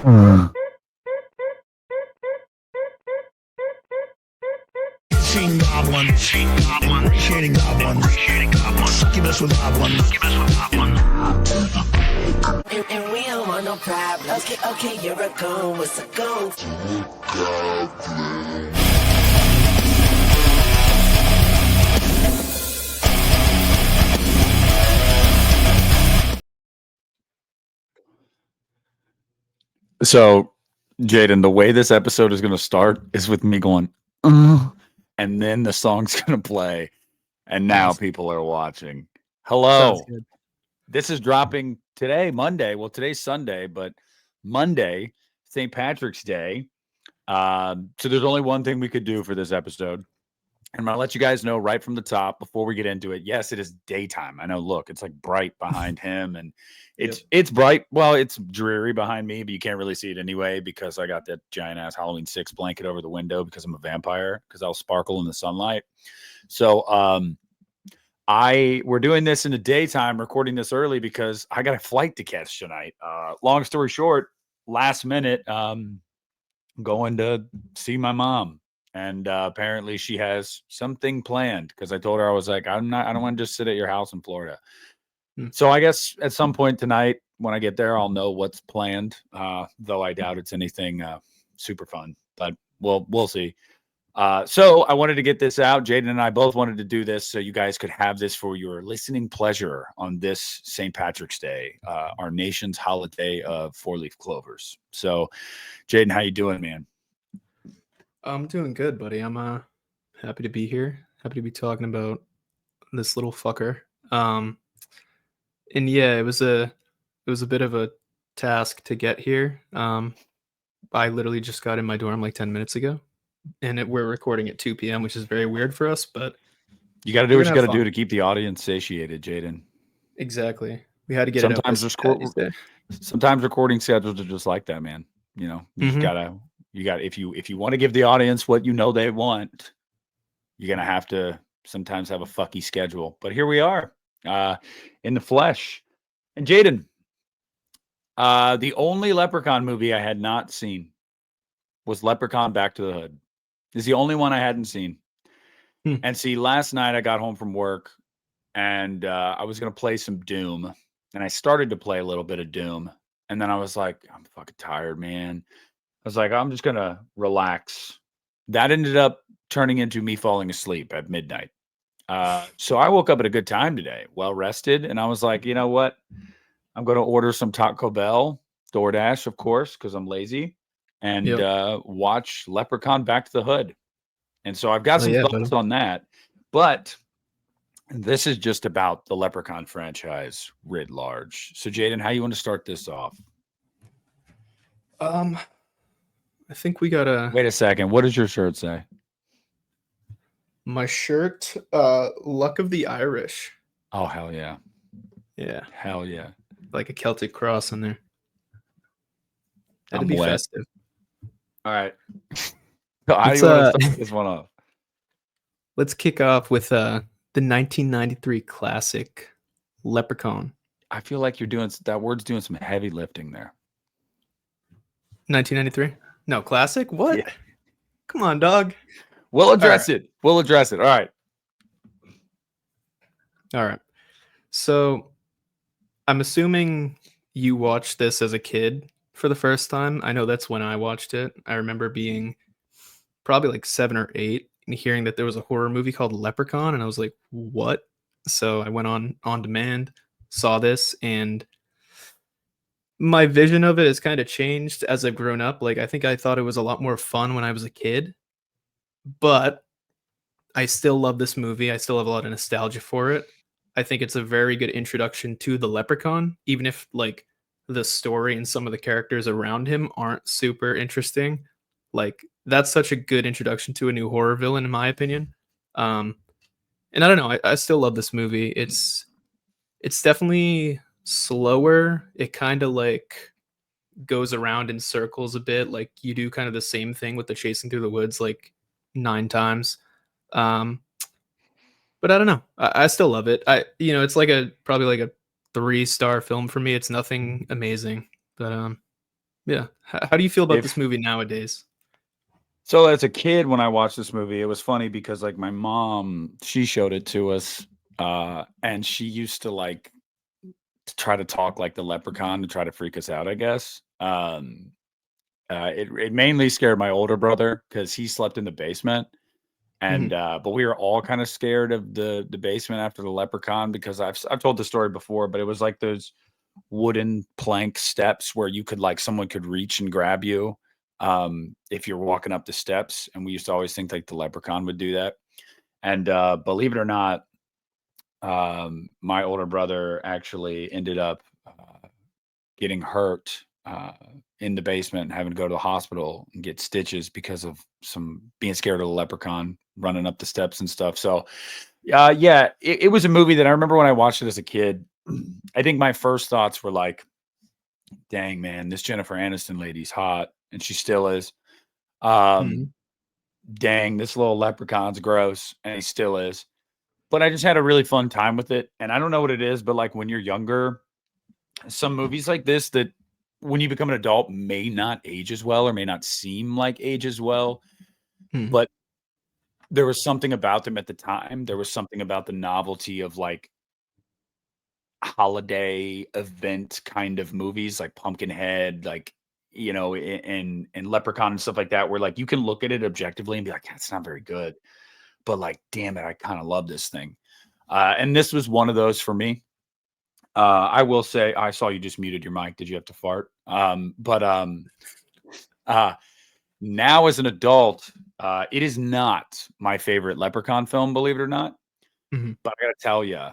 Seeing goblins, appreciating goblins, succubus with goblins. And we don't want no problem. Okay, you're a goon. What's a goon? So, Jaden, the way this episode is going to start is with me going, and then the song's going to play, and now people are watching. Hello. This is dropping today, Monday. Well, today's Sunday, but Monday, St. Patrick's Day. So there's only one thing we could do for this episode. And I'm going to let you guys know right from the top before we get into it. Yes, it is daytime. I know, look, it's like bright behind him, and it's bright. Well, it's dreary behind me, but you can't really see it anyway because I got that giant ass Halloween 6 blanket over the window because I'm a vampire, because I'll sparkle in the sunlight. So we're doing this in the daytime, recording this early because I got a flight to catch tonight. Long story short, last minute, going to see my mom. And apparently she has something planned because I told her, I was like, I don't want to just sit at your house in Florida. So I guess at some point tonight, when I get there, I'll know what's planned. Though I doubt it's anything super fun, but we'll see. So I wanted to get this out. Jaden and I both wanted to do this so you guys could have this for your listening pleasure on this St. Patrick's Day, our nation's holiday of 4-leaf clovers. So, Jaden, how you doing, man? I'm doing good, buddy. I'm happy to be here. Happy to be talking about this little fucker. And yeah, it was a bit of a task to get here. I literally just got in my dorm like 10 minutes ago, and we're recording at 2 p.m., which is very weird for us, but you got to do what you got to do to keep the audience satiated, Jaden. Exactly. We had to get sometimes it up. Sometimes recording schedules are just like that, man. You know, you gotta if you want to give the audience what you know they want, you're gonna have to sometimes have a fucky schedule. But here we are, in the flesh. And Jaden, the only Leprechaun movie I had not seen was Leprechaun Back to the Hood. It's the only one I hadn't seen. And see, last night I got home from work and I was gonna play some Doom, and I started to play a little bit of Doom, and then I was like, I'm fucking tired, man. I was like, I'm just going to relax. That ended up turning into me falling asleep at midnight. So I woke up at a good time today, well rested. And I was like, you know what? I'm going to order some Taco Bell, DoorDash, of course, because I'm lazy, and watch Leprechaun Back to the Hood. And so I've got some thoughts on that. But this is just about the Leprechaun franchise writ large. So, Jaden, how you want to start this off? I think we gotta wait a second. What does your shirt say? My shirt, Luck of the Irish. Oh, hell yeah. Yeah. Hell yeah. Like a Celtic cross in there. That'd be festive. All right. How do you want to start this one off? Let's kick off with the 1993 classic Leprechaun. I feel like that word's doing some heavy lifting there. 1993? No, classic? What? Yeah. Come on, dog. We'll address it. We'll address it. All right. All right. So I'm assuming you watched this as a kid for the first time. I know that's when I watched it. I remember being probably like 7 or 8 and hearing that there was a horror movie called Leprechaun, and I was like, what? So I went on demand, saw this, and my vision of it has kind of changed as I've grown up. Like, I think I thought it was a lot more fun when I was a kid, but I still love this movie. I still have a lot of nostalgia for it. I think it's a very good introduction to the Leprechaun, even if like the story and some of the characters around him aren't super interesting. Like, that's such a good introduction to a new horror villain, in my opinion. And I don't know, I still love this movie. It's definitely slower. It kind of like goes around in circles a bit. Like, you do kind of the same thing with the chasing through the woods like 9 times. But I don't know. I still love it. It's like probably like a 3-star film for me. It's nothing amazing, but Yeah. How do you feel about If this movie nowadays? so, as a kid, when I watched this movie, it was funny because like my mom, she showed it to us, and she used to like to try to talk like the Leprechaun to try to freak us out, I guess. It mainly scared my older brother because he slept in the basement, and Mhm. but we were all kind of scared of the basement after the Leprechaun because I've told the story before, but it was like those wooden plank steps where you could like someone could reach and grab you if you're walking up the steps, and we used to always think like the Leprechaun would do that. And believe it or not, my older brother actually ended up getting hurt in the basement and having to go to the hospital and get stitches because of some being scared of the Leprechaun running up the steps and stuff. So, yeah, it was a movie that I remember when I watched it as a kid. I think my first thoughts were like, "Dang man, this Jennifer Aniston lady's hot," and she still is. Um, Mhm. Dang, this little leprechaun's gross, and he still is. But I just had a really fun time with it, and I don't know what it is, but like when you're younger, some movies like this that when you become an adult may not age as well or may not seem like age as well, Mhm. but there was something about them at the time. There was something about the novelty of like holiday event kind of movies like Pumpkinhead, like and Leprechaun and stuff like that, where like you can look at it objectively and be like, "That's not very good," but like, damn it, I kind of love this thing. And this was one of those for me. I will say, I saw you just muted your mic. Did you have to fart? Uh, Now as an adult, it is not my favorite Leprechaun film, believe it or not. Mhm. But I gotta tell you,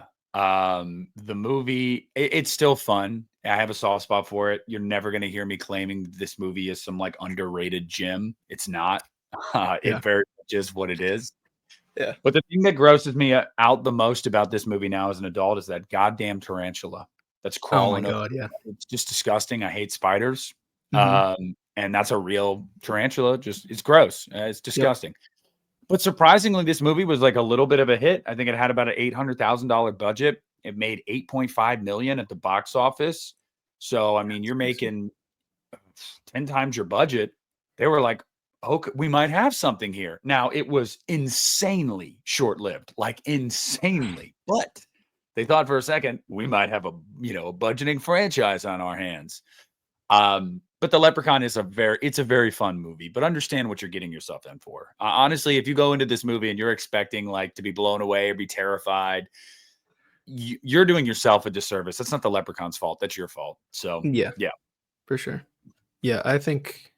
the movie, it's still fun. I have a soft spot for it. You're never gonna hear me claiming this movie is some like underrated gem. It's not. It Yeah. very much is what it is. Yeah. But the thing that grosses me out the most about this movie now as an adult is that goddamn tarantula that's Oh my crawling over. god, yeah. It's just disgusting. I hate spiders. Mhm. And that's a real tarantula. Just it's gross. It's Yep. disgusting. But surprisingly, this movie was like a little bit of a hit. I think it had about an $800,000 budget. It made 8.5 million at the box office. So I mean, That's you're crazy. making 10 times your budget. They were like, okay, we might have something here. Now it was insanely short-lived, like insanely, but they thought for a second we might have a budgeting franchise on our hands. But the Leprechaun is it's a very fun movie, but understand what you're getting yourself in for. Honestly, if you go into this movie and you're expecting like to be blown away or be terrified, you're doing yourself a disservice. That's not the Leprechaun's fault. That's your fault. So Yeah, yeah. for sure. Yeah, I think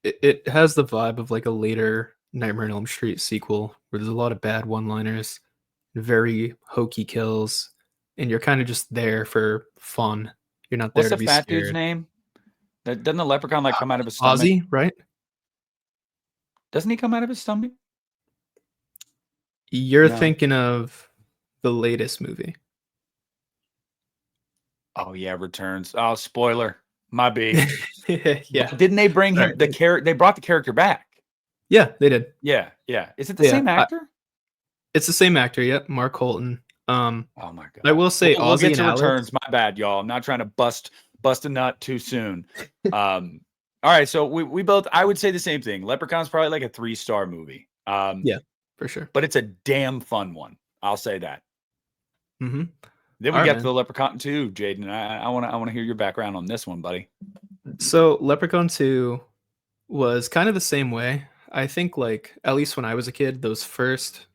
it has the vibe of like a later Nightmare on Elm Street sequel where there's a lot of bad one-liners, very hokey kills, and you're kind of just there for fun. You're not What's there to the be fat dude's scared. name? Doesn't the leprechaun like come out of his stomach? Ozzy, right? Doesn't he come out of his stomach? You're No. thinking of the latest movie. Oh yeah, returns. Oh, spoiler. My B. Yeah. But didn't they bring him Sorry. the character? They brought the character back. Yeah, they did. Yeah, yeah. Is it the Yeah, same actor? it's the same actor, yep, Mark Holton. Oh my I god. will say We'll Ozzy get and to Alex. returns. My bad, y'all. I'm not trying to bust a nut too soon. All right, so we both I would say the same thing. Leprechaun's probably like a 3-star movie. Yeah, for sure. But it's a damn fun one. I'll say that. Mhm. Then we Alright, got to man. the Leprechaun 2, Jaden. I wanna hear your background on this one, buddy. So, Leprechaun 2 was kind of the same way. I think, like, at least when I was a kid, those first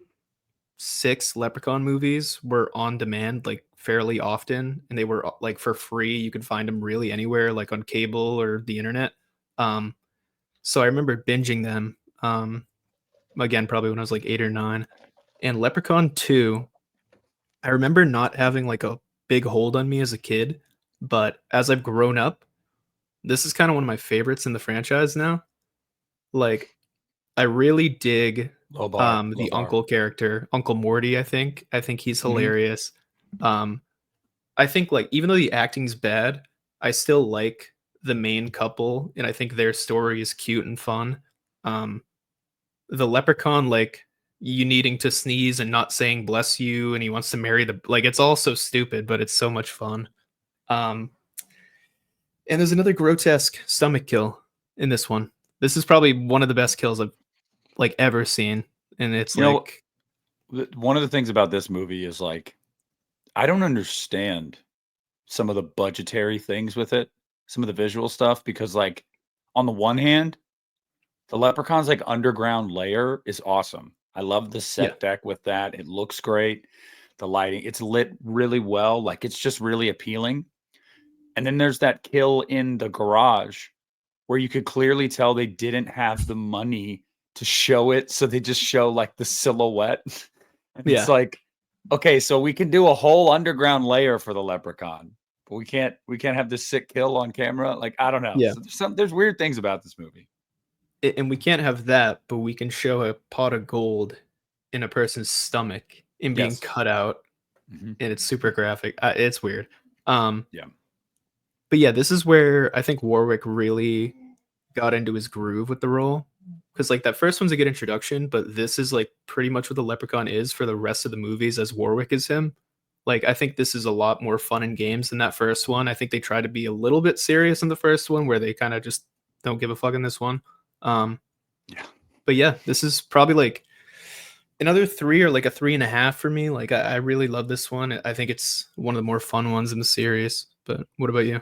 6 Leprechaun movies were on demand, like, fairly often, and they were, like, for free. You could find them really anywhere, like, on cable or the internet. Um, so I remember binging them, again, probably when I was, like, 8 or 9. And Leprechaun 2, I remember not having, like, a big hold on me as a kid, but as I've grown up, this is kinda one of my favorites in the franchise now. Like, I really dig, Low bar, low the bar. uncle character, Uncle Morty, I think. I think he's Mhm. hilarious. Um, I think, like, even though the acting's bad, I still like the main couple, and I think their story is cute and fun. Um, the leprechaun, like, you needing to sneeze and not saying "bless you," and he wants to marry the like, it's all so stupid, but it's so much fun. Um, And there's another grotesque stomach kill in this one. This is probably one of the best kills I've like ever seen. And it's You know, like, one of the things about this movie is like I don't understand some of the budgetary things with it, some of the visual stuff, because like on the one hand, the Leprechaun's like underground lair is awesome. I love the yeah, set deck with that. It looks great. The lighting, it's lit really well. Like it's just really appealing. And then there's that kill in the garage where you could clearly tell they didn't have the money to show it, so they just show like the silhouette. And it's yeah, like, okay, so we can do a whole underground layer for the Leprechaun, but we can't have this sick kill on camera. Like, I don't know. yeah. So there's weird things about this movie. And we can't have that, but we can show a pot of gold in a person's stomach and being Yes. cut out, Hmm. and it's super graphic. It's weird. Yeah. But yeah, this is where I think Warwick really got into his groove with the role. Because like that first one's a good introduction, but this is like pretty much what the Leprechaun is for the rest of the movies as Warwick is him. Like I think this is a lot more fun in games than that first one. I think they try to be a little bit serious in the first one where they kind of just don't give a fuck in this one. Um Yeah. but yeah, this is probably like another 3 or like a 3.5 for me. Like I really love this one. I think it's one of the more fun ones in the series. But what about you?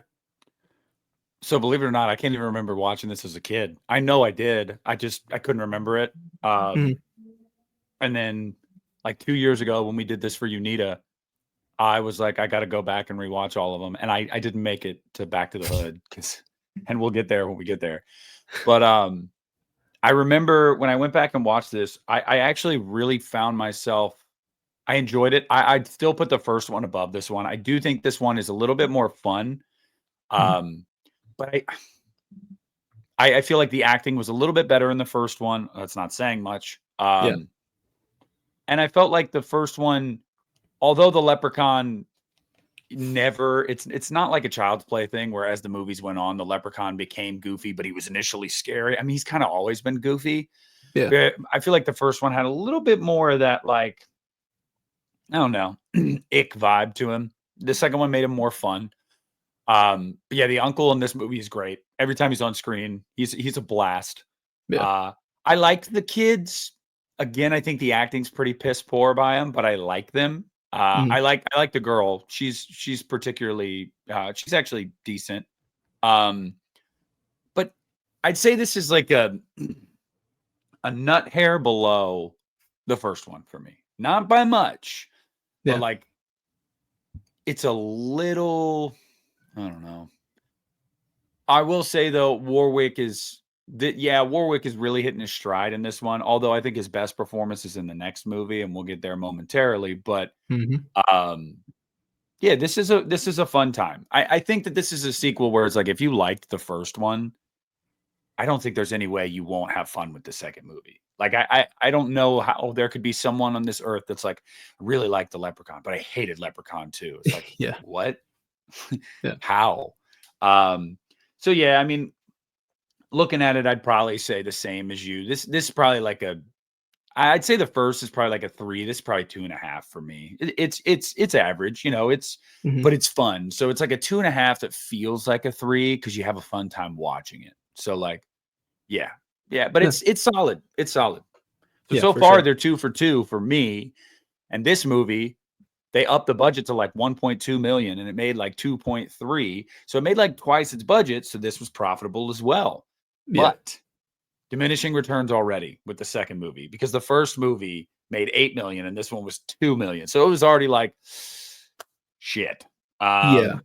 So believe it or not, I can't even remember watching this as a kid. I know I did. I couldn't remember it. Mhm. And then like 2 years ago when we did this for Unita, I was like, I got to go back and rewatch all of them. And I didn't make it to Back to the Hood and we'll get there when we get there. But I remember when I went back and watched this, I actually really found myself, I enjoyed it. I'd still put the first one above this one. I do think this one is a little bit more fun. Mhm. But I feel like the acting was a little bit better in the first one. That's not saying much. Yeah. And I felt like the first one, although the Leprechaun never, it's not like a Child's Play thing where as the movies went on, the Leprechaun became goofy, but he was initially scary. I mean, he's kind of always been goofy. Yeah. But I feel like the first one had a little bit more of that, like, I don't know, ick vibe to him. The second one made him more fun. But yeah, the uncle in this movie is great. Every time he's on screen, he's a blast. Yeah. I liked the kids. Again, I think the acting's pretty piss poor by them, but I like them. Mhm. I like the girl. She's particularly she's actually decent. Um, but I'd say this is like a nut hair below the first one for me. Not by much, but Yeah. like it's a little, I don't know. I will say though, Warwick is Warwick is really hitting his stride in this one. Although I think his best performance is in the next movie, and we'll get there momentarily. But Mhm. um, yeah, this is a fun time. I think that this is a sequel where it's like if you liked the first one, I don't think there's any way you won't have fun with the second movie. Like I don't know how there could be someone on this earth that's like really liked the Leprechaun, but I hated Leprechaun too. It's like Yeah. what? Yeah. How? So yeah, I mean, looking at it, I'd probably say the same as you. This is probably like I'd say the first is probably like a 3. This is probably 2.5 for me. It's average, Mhm. but it's fun. So it's like a 2.5 that feels like a 3 because you have a fun time watching it. So like, yeah, yeah, but Yeah. it's solid. It's solid. So Yeah, so for far sure. they're 2 for 2 for me. And this movie, they upped the budget to like 1.2 million and it made like 2.3. So it made like twice its budget. So this was profitable as well. Yeah. But diminishing returns already with the second movie because the first movie made 8 million and this one was 2 million. So it was already like shit. Yeah.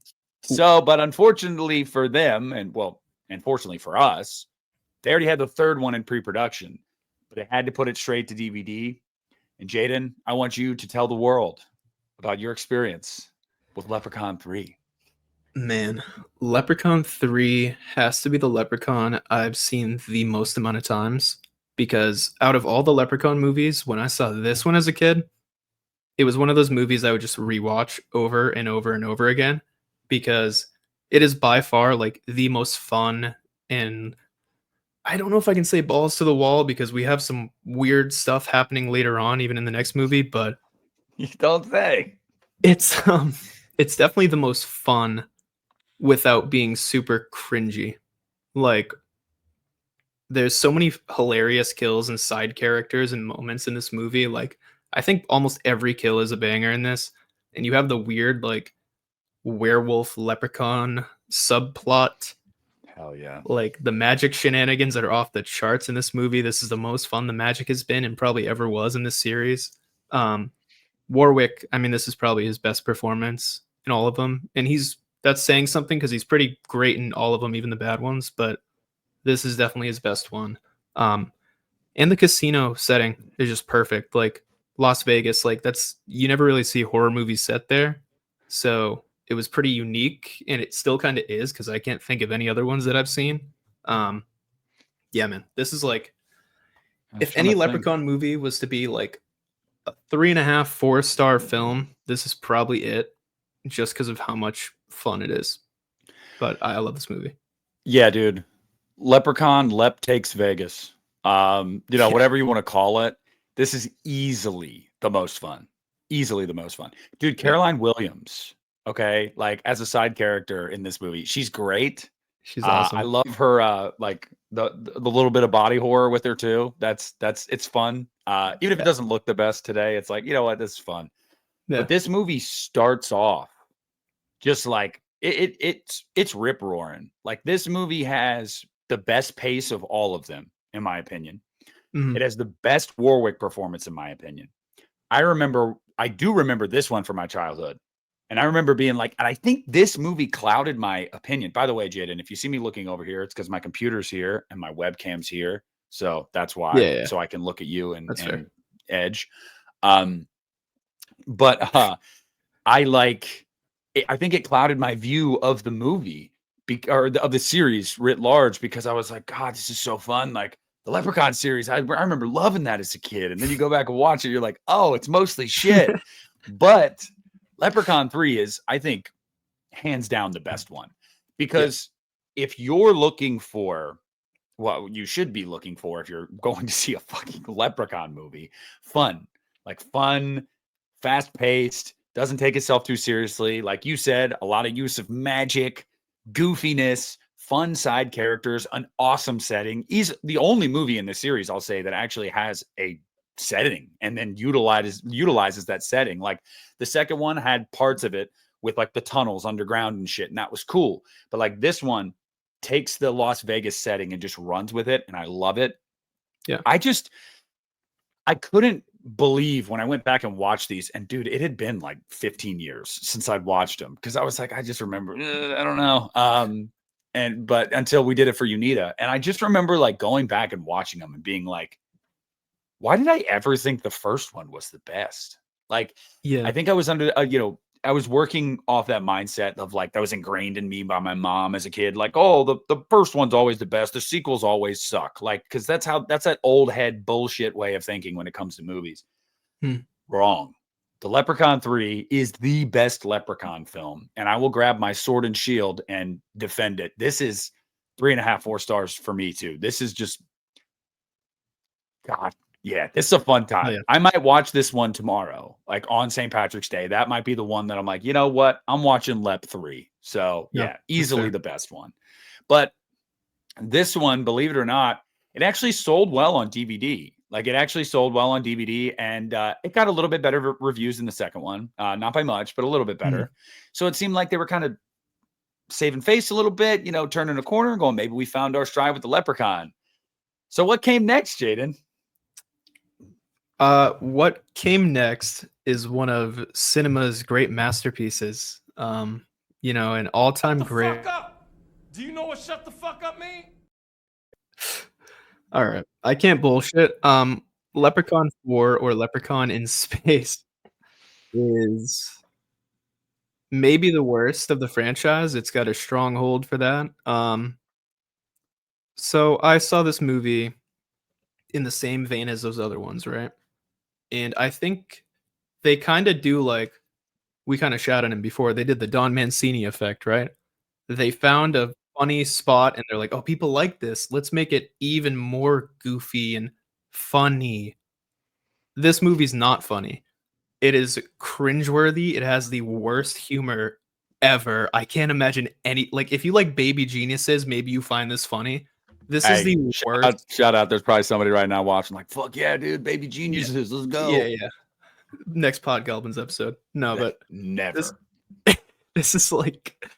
But unfortunately for them, and well, unfortunately for us, they already had the third one in pre-production, but they had to put it straight to DVD. And Jaden, I want you to tell the world about your experience with Leprechaun 3. Man, Leprechaun 3 has to be the Leprechaun I've seen the most amount of times because out of all the Leprechaun movies, when I saw this one as a kid, it was one of those movies I would just rewatch over and over and over again because it is by far like the most fun, and I don't know if I can say balls to the wall because we have some weird stuff happening later on even in the next movie, but You don't say. it's it's definitely the most fun without being super cringy. Like, there's so many hilarious kills and side characters and moments in this movie. Like, I think almost every kill is a banger in this. And you have the weird, like, werewolf leprechaun subplot. Hell yeah. Like, the magic shenanigans that are off the charts in this movie. This is the most fun the magic has been and probably ever was in this series. Warwick, I mean, this is probably his best performance in all of them. And that's saying something because he's pretty great in all of them, even the bad ones. But this is definitely his best one. And the casino setting is just perfect. Like Las Vegas, like you never really see horror movies set there. So it was pretty unique, and it still kind of is because I can't think of any other ones that I've seen. Yeah, man, this is like if any Leprechaun movie was to be like a 3.5, 4-star film, this is probably it, just because of how much fun it is. But I love this movie. Yeah, dude. Leprechaun, Lep takes Vegas. Whatever you want to call it. This is easily the most fun. Easily the most fun. Dude, Caroline Williams, okay? Like as a side character in this movie, she's great. She's awesome. I love her like the little bit of body horror with her too. It's fun. Even if it doesn't look the best today, it's like, you know what, this is fun. Yeah. But this movie starts off just like it's rip roaring. Like this movie has the best pace of all of them, in my opinion. Mm-hmm. It has the best Warwick performance, in my opinion. I do remember this one from my childhood. And I remember being like, and I think this movie clouded my opinion. By the way, Jaden, if you see me looking over here, it's because my computer's here and my webcam's here. So that's why. Yeah. So I can look at you and Edge. But I think it clouded my view of the movie of the series writ large, because I was like, God, this is so fun. Like the Leprechaun series, I remember loving that as a kid. And then you go back and watch it, you're like, oh, it's mostly shit. But Leprechaun 3 is, I think, hands down the best one. Because if you're looking for what you should be looking for if you're going to see a fucking Leprechaun movie, fun, fast-paced, doesn't take itself too seriously. Like you said, a lot of use of magic, goofiness, fun side characters, an awesome setting. He's the only movie in the series, I'll say, that actually has a setting and then utilizes that setting. Like the second one had parts of it with like the tunnels underground and shit, and that was cool. But like this one takes the Las Vegas setting and just runs with it, and I love it. Yeah. I couldn't believe when I went back and watched these, and dude, it had been like 15 years since I'd watched them, because I was like, I just remember, I don't know. But until we did it for UNITA, and I just remember like going back and watching them and being like, why did I ever think the first one was the best? Like, yeah, I think I was under, I was working off that mindset of like, that was ingrained in me by my mom as a kid. Like, oh, the first one's always the best. The sequels always suck. Like, cause that's that old head bullshit way of thinking when it comes to movies. Wrong. The Leprechaun 3 is the best Leprechaun film, and I will grab my sword and shield and defend it. This is 3.5, 4 stars for me too. This is just, God. Yeah, this is a fun time. Oh, yeah. I might watch this one tomorrow, like on St. Patrick's Day. That might be the one that I'm like, you know what? I'm watching Lep 3. So yeah, easily the best one. But this one, believe it or not, it actually sold well on DVD. Like it actually sold well on DVD, and it got a little bit better reviews than the second one. Not by much, but a little bit better. So it seemed like they were kind of saving face a little bit, turning a corner and going, maybe we found our stride with the Leprechaun. So what came next, Jaden? What came next is one of cinema's great masterpieces. An all-time great. Fuck up. Do you know what shut the fuck up mean? All right, I can't bullshit. Leprechaun 4 or Leprechaun in Space is maybe the worst of the franchise. It's got a strong hold for that. So I saw this movie in the same vein as those other ones, right? And I think they kind of do, like, we kind of shouted him before, they did the Don Mancini effect, right? They found a funny spot and they're like, oh, people like this. Let's make it even more goofy and funny. This movie's not funny. It is cringeworthy. It has the worst humor ever. I can't imagine any like if you like Baby Geniuses, maybe you find this funny. This is Hey, the worst. shout out. There's probably somebody right now watching, like, fuck yeah, dude, Baby Geniuses, let's go. Yeah. Next Podgoblins episode. No, but Never. this is like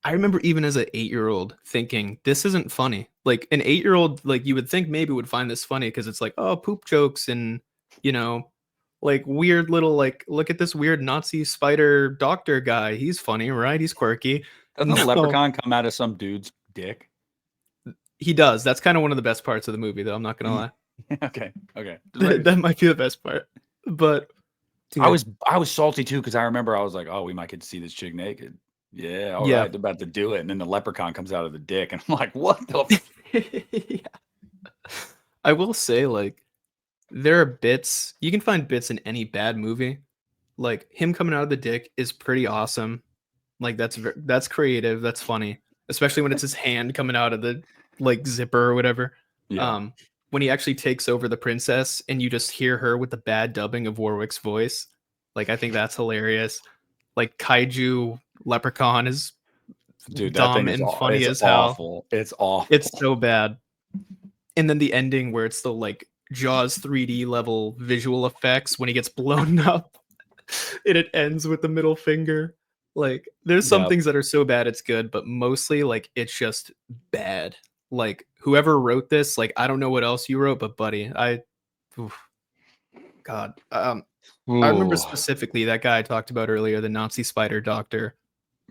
I remember even as an 8-year-old thinking this isn't funny. Like an 8-year-old, like you would think maybe would find this funny because it's like, oh, poop jokes and like weird little like look at this weird Nazi spider doctor guy. He's funny, right? He's quirky. Doesn't the No, leprechaun come out of some dude's dick? he does. That's kind of one of the best parts of the movie, though. I'm not gonna lie. Okay. That might be the best part. But I was salty too because I remember I was like, oh, we might get to see this chick naked. Yeah, all Yeah. right, they're about to do it, and then the leprechaun comes out of the dick, and I'm like, what the? Yeah. I will say, like, there are bits you can find bits in any bad movie. Like him coming out of the dick is pretty awesome. Like that's creative. That's funny, especially when it's his hand coming out of the like zipper or whatever. Yeah. When he actually takes over the princess and you just hear her with the bad dubbing of Warwick's voice. Like I think that's hilarious. Like Kaiju Leprechaun is Dude, that dumb thing is and funny it's as hell. awful. It's awful. It's so bad. And then the ending where it's the like Jaws 3D level visual effects when he gets blown up and it ends with the middle finger. Like there's some Yep. things that are so bad it's good, but mostly like it's just bad. Like whoever wrote this, like I don't know what else you wrote, but buddy, God. I remember Ooh. specifically that guy I talked about earlier, the Nazi spider doctor,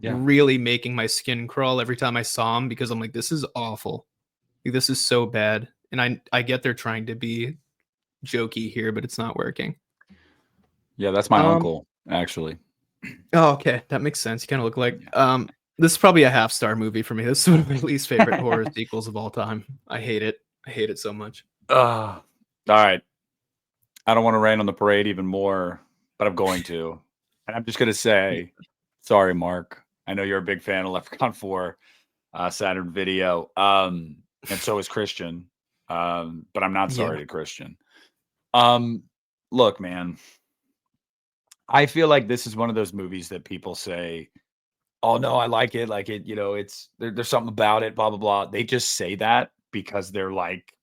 Yeah. really making my skin crawl every time I saw him because I'm like, this is awful. Like, this is so bad. And I get they're trying to be jokey here, but it's not working. Yeah, that's my uncle, actually. Oh, okay. That makes sense. You kind of look like this is probably a half-star movie for me. This is one of my least favorite horror sequels of all time. I hate it. I hate it so much. All right. I don't want to rain on the parade even more, but I'm going to. And I'm just going to say, sorry, Mark. I know you're a big fan of Leprechaun 4 Saturn Video. And so is Christian. But I'm not sorry to Christian. Look, man. I feel like this is one of those movies that people say, oh, no, I like it. Like it, it's there's something about it, blah, blah, blah. They just say that because they're like,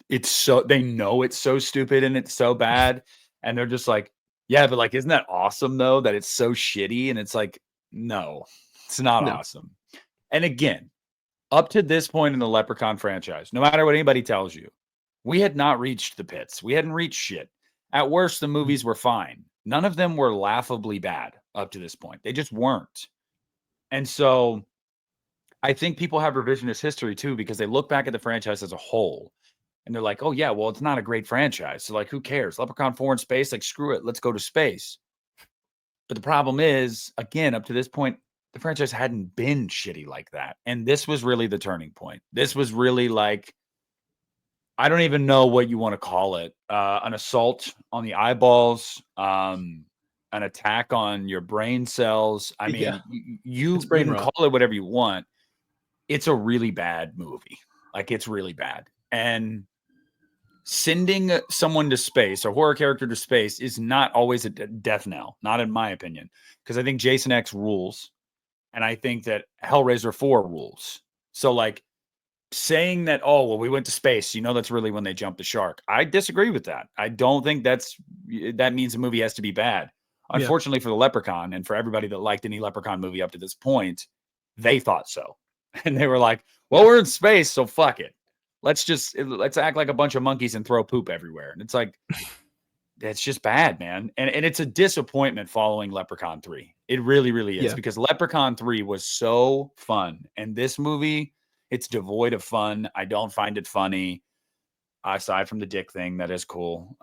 they know it's so stupid and it's so bad. And they're just like, yeah, but like, isn't that awesome though, that it's so shitty? And it's like, no, it's not awesome. And again, up to this point in the Leprechaun franchise, no matter what anybody tells you, we had not reached the pits. We hadn't reached shit. At worst, the movies were fine. None of them were laughably bad up to this point. They just weren't. And so I think people have revisionist history too, because they look back at the franchise as a whole and they're like, oh yeah, well, it's not a great franchise. So like, who cares? Leprechaun 4 in space, like, screw it. Let's go to space. But the problem is, again, up to this point, the franchise hadn't been shitty like that. And this was really the turning point. This was really like, I don't even know what you want to call it. An assault on the eyeballs, an attack on your brain cells. I mean, you can call it whatever you want. It's a really bad movie. Like, it's really bad. And sending someone to space, a horror character to space, is not always a death knell. Not in my opinion. Because I think Jason X rules. And I think that Hellraiser 4 rules. So, like, saying that, oh, well, we went to space, that's really when they jumped the shark. I disagree with that. I don't think that means a movie has to be bad. Unfortunately for the Leprechaun and for everybody that liked any Leprechaun movie up to this point, they thought so. And they were like, well, we're in space, so fuck it. Let's act like a bunch of monkeys and throw poop everywhere. And it's like, that's just bad, man. And it's a disappointment following Leprechaun 3. It really, really is, because Leprechaun 3 was so fun. And this movie, it's devoid of fun. I don't find it funny. Aside from the dick thing, that is cool.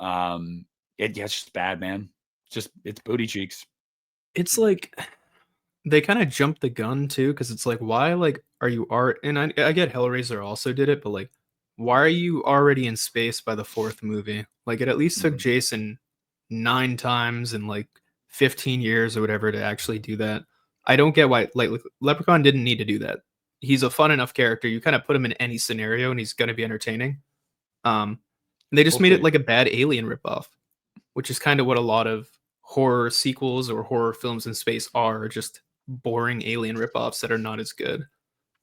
It's just bad, man. It's booty cheeks. It's like they kind of jumped the gun too, because it's like, why, like, are you and I get Hellraiser also did it, but like, why are you already in space by the 4th movie? Like, it at least took Jason 9 times in like 15 years or whatever to actually do that. I don't get why, like, Leprechaun didn't need to do that. He's a fun enough character. You kind of put him in any scenario and he's going to be entertaining. They just made it like a bad Alien ripoff, which is kind of what a lot of horror sequels or horror films in space are just boring alien ripoffs that are not as good.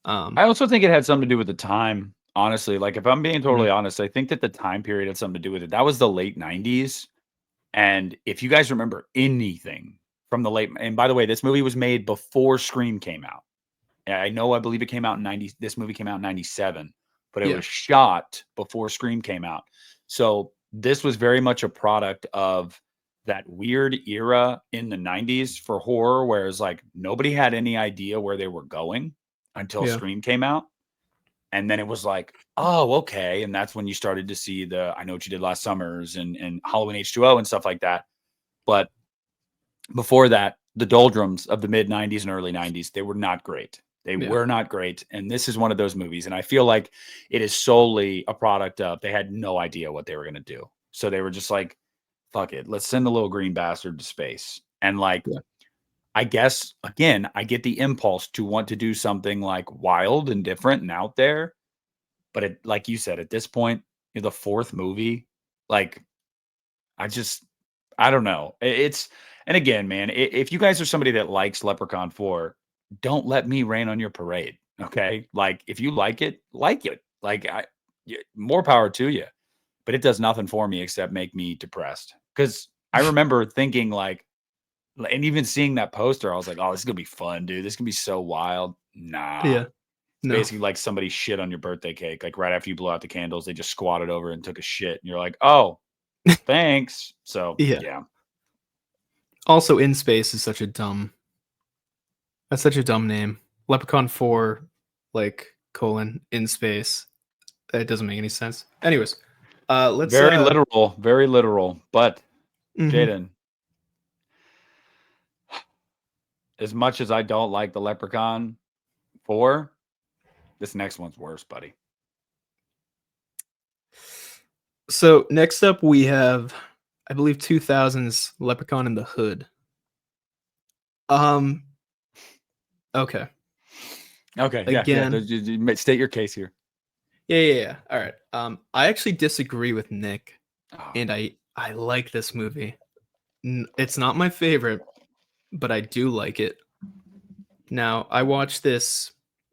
I also think it had something to do with the time. Honestly, like if I'm being totally Mhm. honest, I think that the time period had something to do with it. That was the late 90s. And if you guys remember anything from the late, and by the way, this movie was made before Scream came out. I believe it came out in 90. This movie came out in 97, but it Yeah. was shot before Scream came out. So this was very much a product of that weird era in the 90s for horror, whereas like nobody had any idea where they were going until Yeah. Scream came out. And then it was like, oh, okay. And that's when you started to see the I Know What You Did Last Summers and Halloween H2O and stuff like that. But before that, the doldrums of the mid 90s and early 90s, they were not great. They Yeah. were not great. And this is one of those movies. And I feel like it is solely a product of they had no idea what they were going to do. So they were just like, fuck it. Let's send the little green bastard to space. And like, Yeah. I guess, again, I get the impulse to want to do something like wild and different and out there. But it, like you said, at this point, the fourth movie, like, I don't know. It's, and again, man, if you guys are somebody that likes Leprechaun 4, don't let me rain on your parade. Okay. Like, if you like it, like it. Like, more power to you. But it does nothing for me except make me depressed. Because I remember thinking, like, and even seeing that poster, I was like, oh, this is going to be fun, dude. This is going to be so wild. Nah. Yeah. It's No. basically like somebody shit on your birthday cake. Like right after you blow out the candles, they just squatted over and took a shit. And you're like, oh, thanks. So, Yeah. yeah. Also, In Space is such a dumb. That's such a dumb name. Leprechaun 4, like colon in space. That doesn't make any sense. Anyways, let's Very literal. Very literal. But, mhm. Jaden, as much as I don't like the Leprechaun 4, this next one's worse, buddy. So next up we have, I believe, 2000's Leprechaun in the Hood. Okay. Okay. Again. Yeah. State your case here. Yeah. All right. I actually disagree with Nick, Oh, and I like this movie. It's not my favorite, but I do like it. Now, I watched this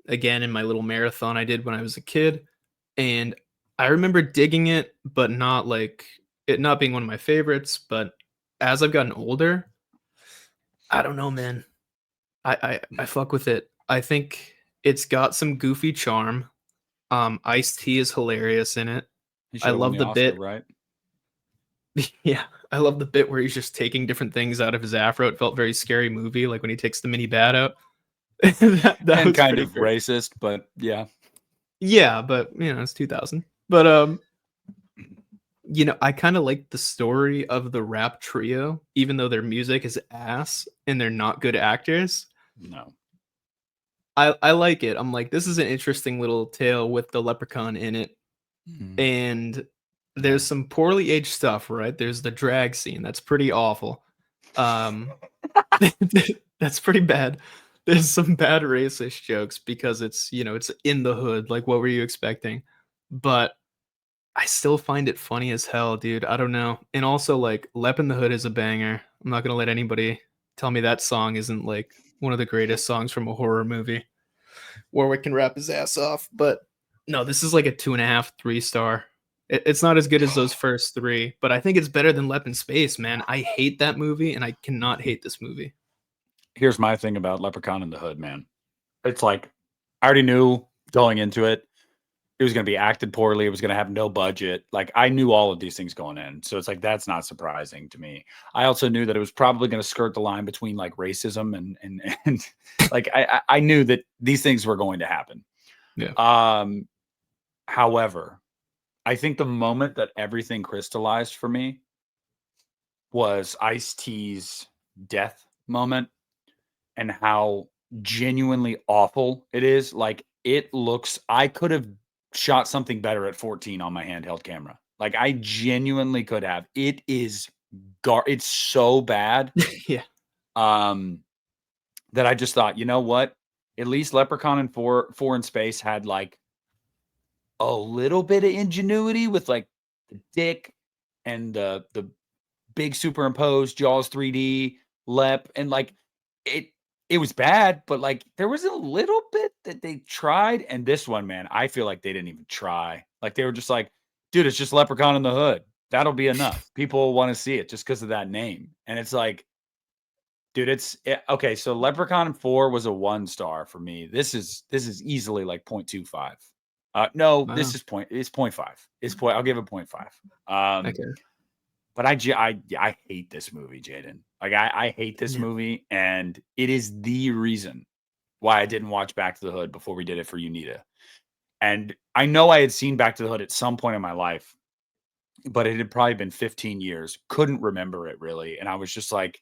again in my little marathon I did when I was a kid, and I remember digging it, but not like it not being one of my favorites. But as I've gotten older, I don't know, man. I fuck with it. I think it's got some goofy charm. Ice-T is hilarious in it. he I should've won love the Oscar, bit. right? Yeah, I love the bit where he's just taking different things out of his afro. It felt very Scary Movie, like when he takes the mini bat out. that And was kind pretty of great. racist, but yeah. Yeah, but it's 2000. But I kind of like the story of the rap trio, even though their music is ass and they're not good actors. No. I like it. I'm like, this is an interesting little tale with the leprechaun in it. And there's some poorly aged stuff, right? There's the drag scene. That's pretty awful. That's pretty bad. There's some bad racist jokes because it's in the hood. Like, what were you expecting? But I still find it funny as hell, dude. I don't know. And also, like, Lep in the Hood is a banger. I'm not gonna let anybody tell me that song isn't like one of the greatest songs from a horror movie. Warwick can rap his ass off, but no, this is like a 2.5, 3 star. It's not as good as those first three, but I think it's better than Lep in Space, man. I hate that movie, and I cannot hate this movie. Here's my thing about Leprechaun in the Hood, man. It's like I already knew going into it, it was going to be acted poorly. It was going to have no budget. Like I knew all of these things going in. So it's like, that's not surprising to me. I also knew that it was probably going to skirt the line between like racism and like, I knew that these things were going to happen. Yeah. However, I think the moment that everything crystallized for me was Ice-T's death moment and how genuinely awful it is. Like it looks, I could have shot something better at 14 on my handheld camera. Like I genuinely could have. It is it's so bad. Yeah. That I just thought, you know what? At least Leprechaun and Four in Space had like a little bit of ingenuity with like the dick and the big superimposed Jaws 3D Lep, and like it was bad, but like there was a little bit that they tried, and this one, man, I feel like they didn't even try. Like they were just like, dude, it's just Leprechaun in the Hood. That'll be enough. People want to see it just because of that name. And it's like, dude, okay. So Leprechaun 4 was a 1-star for me. This is easily like 0.25. No, Wow. it's 0.5. I'll give it 0.5. Okay. But I hate this movie, Jaden. Like I hate this movie, and it is the reason why I didn't watch Back to the Hood before we did it for Unita. And I know I had seen Back to the Hood at some point in my life, but it had probably been 15 years. Couldn't remember it really, and I was just like,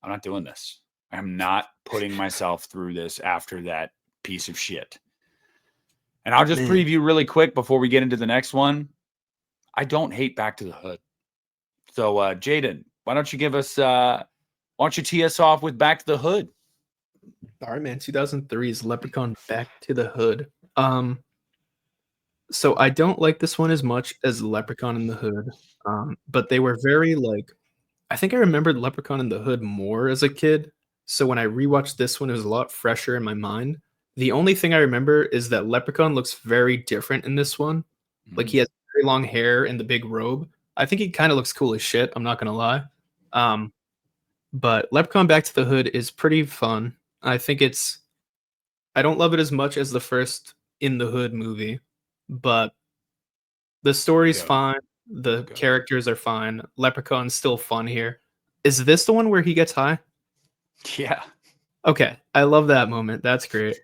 I'm not doing this. I'm not putting myself through this after that piece of shit. And I'll just preview really quick before we get into the next one. I don't hate Back to the Hood. So, Jaden, why don't you tee us off with Back to the Hood? All right, man. 2003's Leprechaun Back to the Hood. So I don't like this one as much as Leprechaun in the Hood. But they were very like, I think I remembered Leprechaun in the Hood more as a kid. So when I rewatched this one, it was a lot fresher in my mind. The only thing I remember is that Leprechaun looks very different in this one. Like he has very long hair and the big robe. I think he kind of looks cool as shit. I'm not gonna lie. But Leprechaun Back to the Hood is pretty fun. I don't love it as much as the first In the Hood movie, but the story's fine. The characters are fine. Leprechaun's still fun here. Is this the one where he gets high? Yeah. Okay. I love that moment. That's great.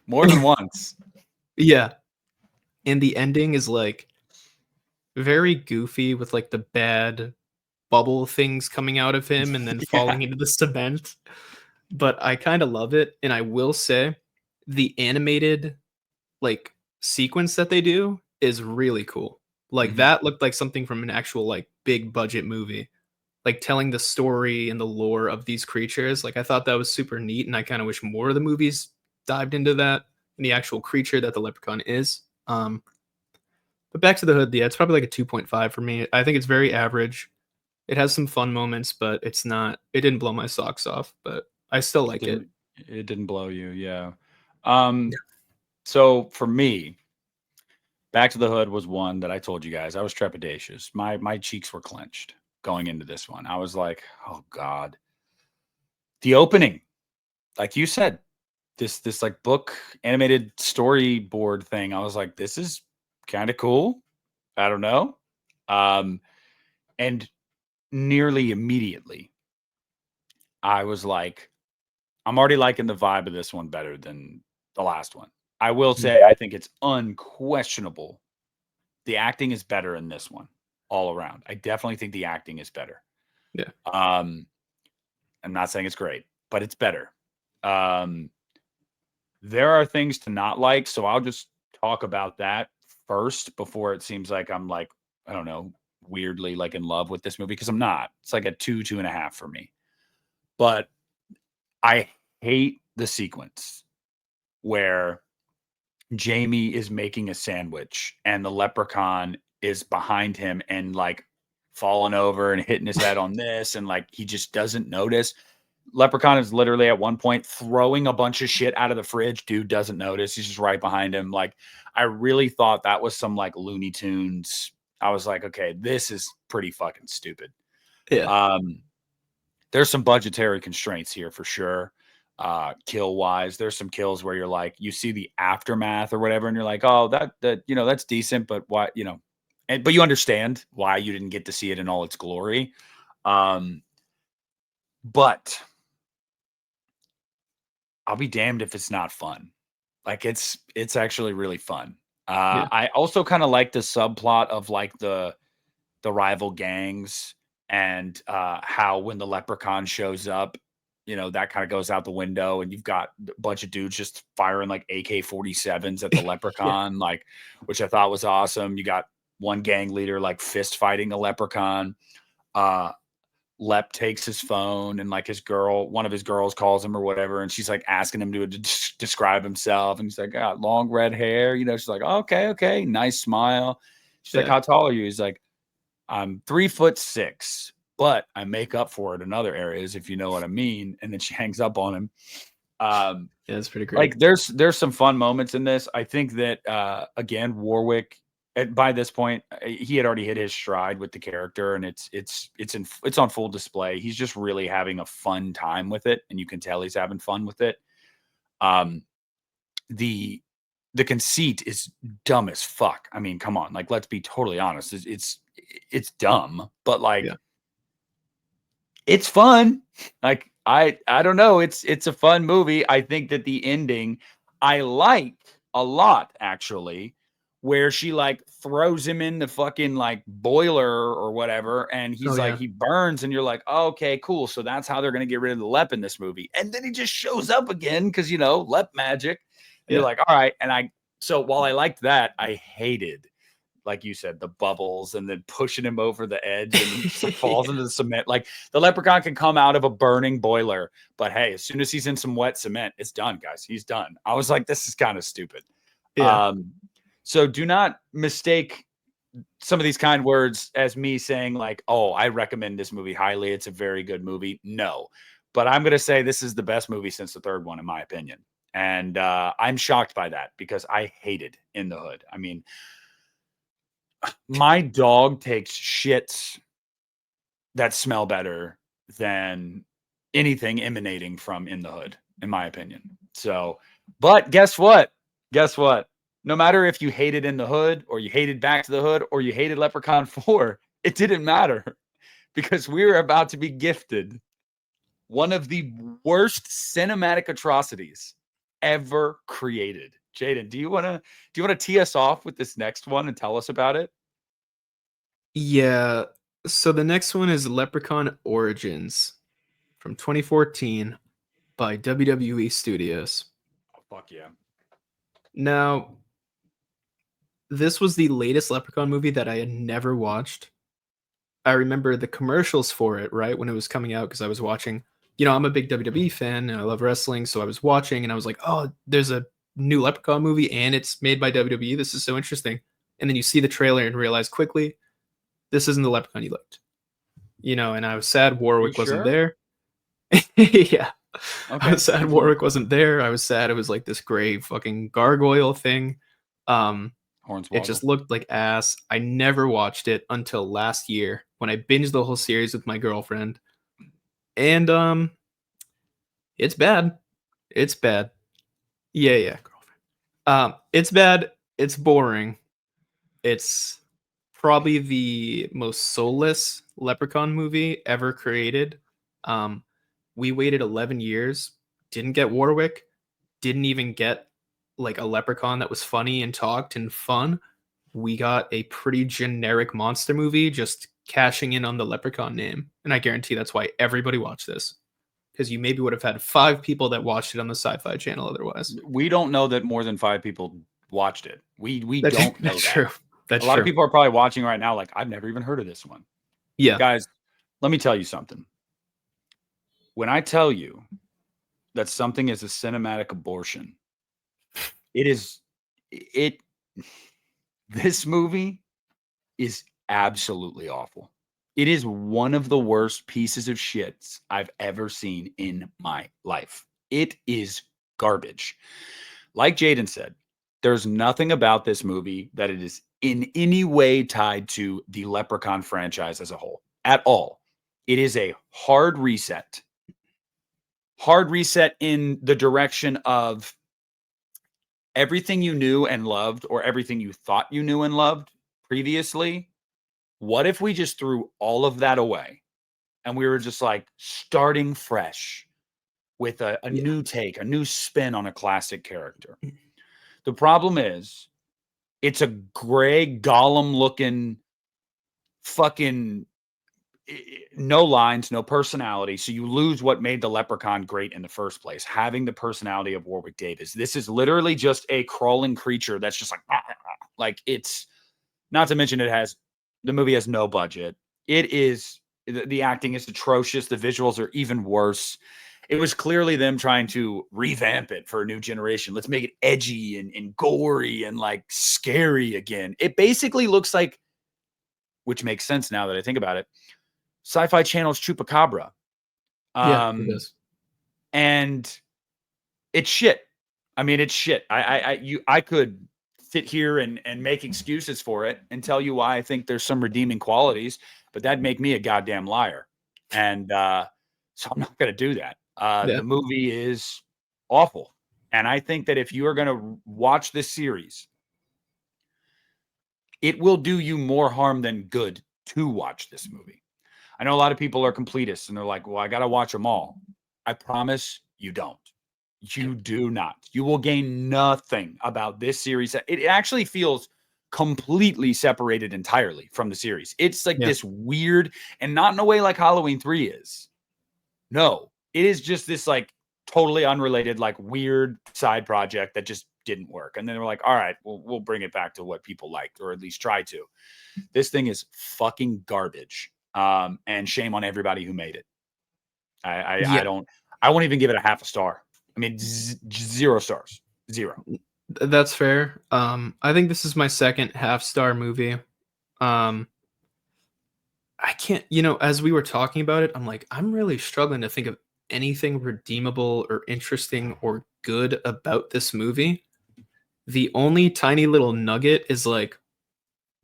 More than once. Yeah. And the ending is like very goofy with like the bad bubble things coming out of him and then falling into the cement. But I kind of love it. And I will say the animated like sequence that they do is really cool. Like that looked like something from an actual like big budget movie, like telling the story and the lore of these creatures. Like I thought that was super neat, and I kind of wish more of the movies dived into that and the actual creature that the leprechaun is. But Back to the Hood, yeah, it's probably like a 2.5 for me. I think it's very average. It has some fun moments, but it didn't blow my socks off, but I still like it. It didn't blow you, yeah. So for me, Back to the Hood was one that I told you guys I was trepidatious. My cheeks were clenched going into this one. I was like, oh God. The opening, like you said, this like book animated storyboard thing. I was like, this is kind of cool. I don't know. And nearly immediately, I was like, I'm already liking the vibe of this one better than the last one. I will say, I think it's unquestionable. The acting is better in this one all around. I definitely think the acting is better. Yeah. I'm not saying it's great, but it's better. There are things to not like, so I'll just talk about that first before it seems like I'm like, I don't know, weirdly like in love with this movie, because I'm not. It's like a 2.5 for me. But I hate the sequence where Jamie is making a sandwich and the leprechaun is behind him and like falling over and hitting his head on this, and like he just doesn't notice. Leprechaun is literally at one point throwing a bunch of shit out of the fridge. Dude doesn't notice. He's just right behind him. Like, I really thought that was some like Looney Tunes. I was like, okay, this is pretty fucking stupid. Yeah. There's some budgetary constraints here for sure. Kill wise, there's some kills where you're like, you see the aftermath or whatever, and you're like, oh, that that's decent, but why, but you understand why you didn't get to see it in all its glory. But I'll be damned if it's not fun. Like it's actually really fun. I also kind of like the subplot of like the rival gangs, and how when the leprechaun shows up, that kind of goes out the window, and you've got a bunch of dudes just firing like AK-47s at the leprechaun, like, which I thought was awesome. You got one gang leader like fist fighting a leprechaun. Lep takes his phone, and like one of his girls calls him or whatever, and she's like asking him to describe himself, and he's like, got long red hair, she's like, okay, nice smile. She's like, how tall are you? He's like, I'm 3'6", but I make up for it in other areas, if you know what I mean. And then she hangs up on him. Yeah, it's pretty great. Like there's some fun moments in this. I think that again, Warwick by this point he had already hit his stride with the character, and it's on full display. He's just really having a fun time with it, and you can tell he's having fun with it. The conceit is dumb as fuck. I mean, come on, like let's be totally honest. It's dumb, but like it's fun. Like I don't know. It's a fun movie. I think that the ending I like a lot actually, where she like throws him in the fucking like boiler or whatever, and he's he burns, and you're like, oh, okay, cool. So that's how they're gonna get rid of the Lep in this movie. And then he just shows up again because Lep magic. And you're like, all right. And so while I liked that, I hated, like you said, the bubbles and then pushing him over the edge and he just falls into the cement. Like the Leprechaun can come out of a burning boiler, but hey, as soon as he's in some wet cement, it's done, guys. He's done. I was like, this is kind of stupid. Yeah. So do not mistake some of these kind words as me saying like, oh, I recommend this movie highly. It's a very good movie. No, but I'm going to say this is the best movie since the third one, in my opinion. And I'm shocked by that because I hated In the Hood. I mean, my dog takes shits that smell better than anything emanating from In the Hood, in my opinion. So, but guess what? Guess what? No matter if you hated In the Hood or you hated Back to the Hood or you hated Leprechaun 4, it didn't matter because we were about to be gifted one of the worst cinematic atrocities ever created. Jaden, do you want to tee us off with this next one and tell us about it? Yeah. So the next one is Leprechaun Origins from 2014 by WWE Studios. Oh, fuck yeah. Now, this was the latest Leprechaun movie that I had never watched. I remember the commercials for it, right, when it was coming out, because I was watching. I'm a big WWE fan and I love wrestling, so I was watching and I was like, oh, there's a new Leprechaun movie and it's made by WWE. This is so interesting. And then you see the trailer and realize quickly, this isn't the Leprechaun you liked. And I was sad Warwick wasn't there. Yeah. Okay. I was sad Warwick wasn't there. I was sad it was like this gray fucking gargoyle thing. It just looked like ass. I never watched it until last year when I binged the whole series with my girlfriend. And it's bad. It's bad. Yeah, girlfriend. It's bad. It's boring. It's probably the most soulless Leprechaun movie ever created. We waited 11 years, didn't get Warwick, didn't even get like a Leprechaun that was funny and talked and fun. We got a pretty generic monster movie just cashing in on the Leprechaun name. And I guarantee that's why everybody watched this. Because you maybe would have had 5 people that watched it on the Sci-Fi Channel otherwise. We don't know that more than 5 people watched it. We don't know that's that. True. That's a lot of people are probably watching right now like, I've never even heard of this one. Yeah. Guys, let me tell you something. When I tell you that something is a cinematic abortion, this movie is absolutely awful. It is one of the worst pieces of shits I've ever seen in my life. It is garbage. Like Jaden said, there's nothing about this movie that it is in any way tied to the Leprechaun franchise as a whole at all. It is a hard reset. Hard reset in the direction of everything you knew and loved, or everything you thought you knew and loved previously. What if we just threw all of that away and we were just like starting fresh with a new take, a new spin on a classic character? The problem is it's a gray Gollum looking fucking no lines, no personality. So you lose what made the Leprechaun great in the first place, having the personality of Warwick Davis. This is literally just a crawling creature that's just like it's, not to mention the movie has no budget. It is, the acting is atrocious. The visuals are even worse. It was clearly them trying to revamp it for a new generation. Let's make it edgy and gory and like scary again. It basically looks like, which makes sense now that I think about it, Sci-Fi Channel's Chupacabra. Yeah, it is. And it's shit. I mean, it's shit. I could sit here and make excuses for it and tell you why I think there's some redeeming qualities, but that'd make me a goddamn liar. And so I'm not going to do that. The movie is awful. And I think that if you are going to watch this series, it will do you more harm than good to watch this movie. I know a lot of people are completists and they're like, well, I got to watch them all. I promise you don't. You do not. You will gain nothing about this series. It actually feels completely separated entirely from the series. It's like this weird, and not in a way like Halloween 3 is. No, it is just this like totally unrelated, like weird side project that just didn't work. And then they were like, all right, we'll bring it back to what people liked, or at least try to. This thing is fucking garbage. And shame on everybody who made it. I won't even give it a half a star. I mean, 0 stars. 0. That's fair. I think this is my second half-star movie. I can't, as we were talking about it, I'm like, I'm really struggling to think of anything redeemable or interesting or good about this movie. The only tiny little nugget is like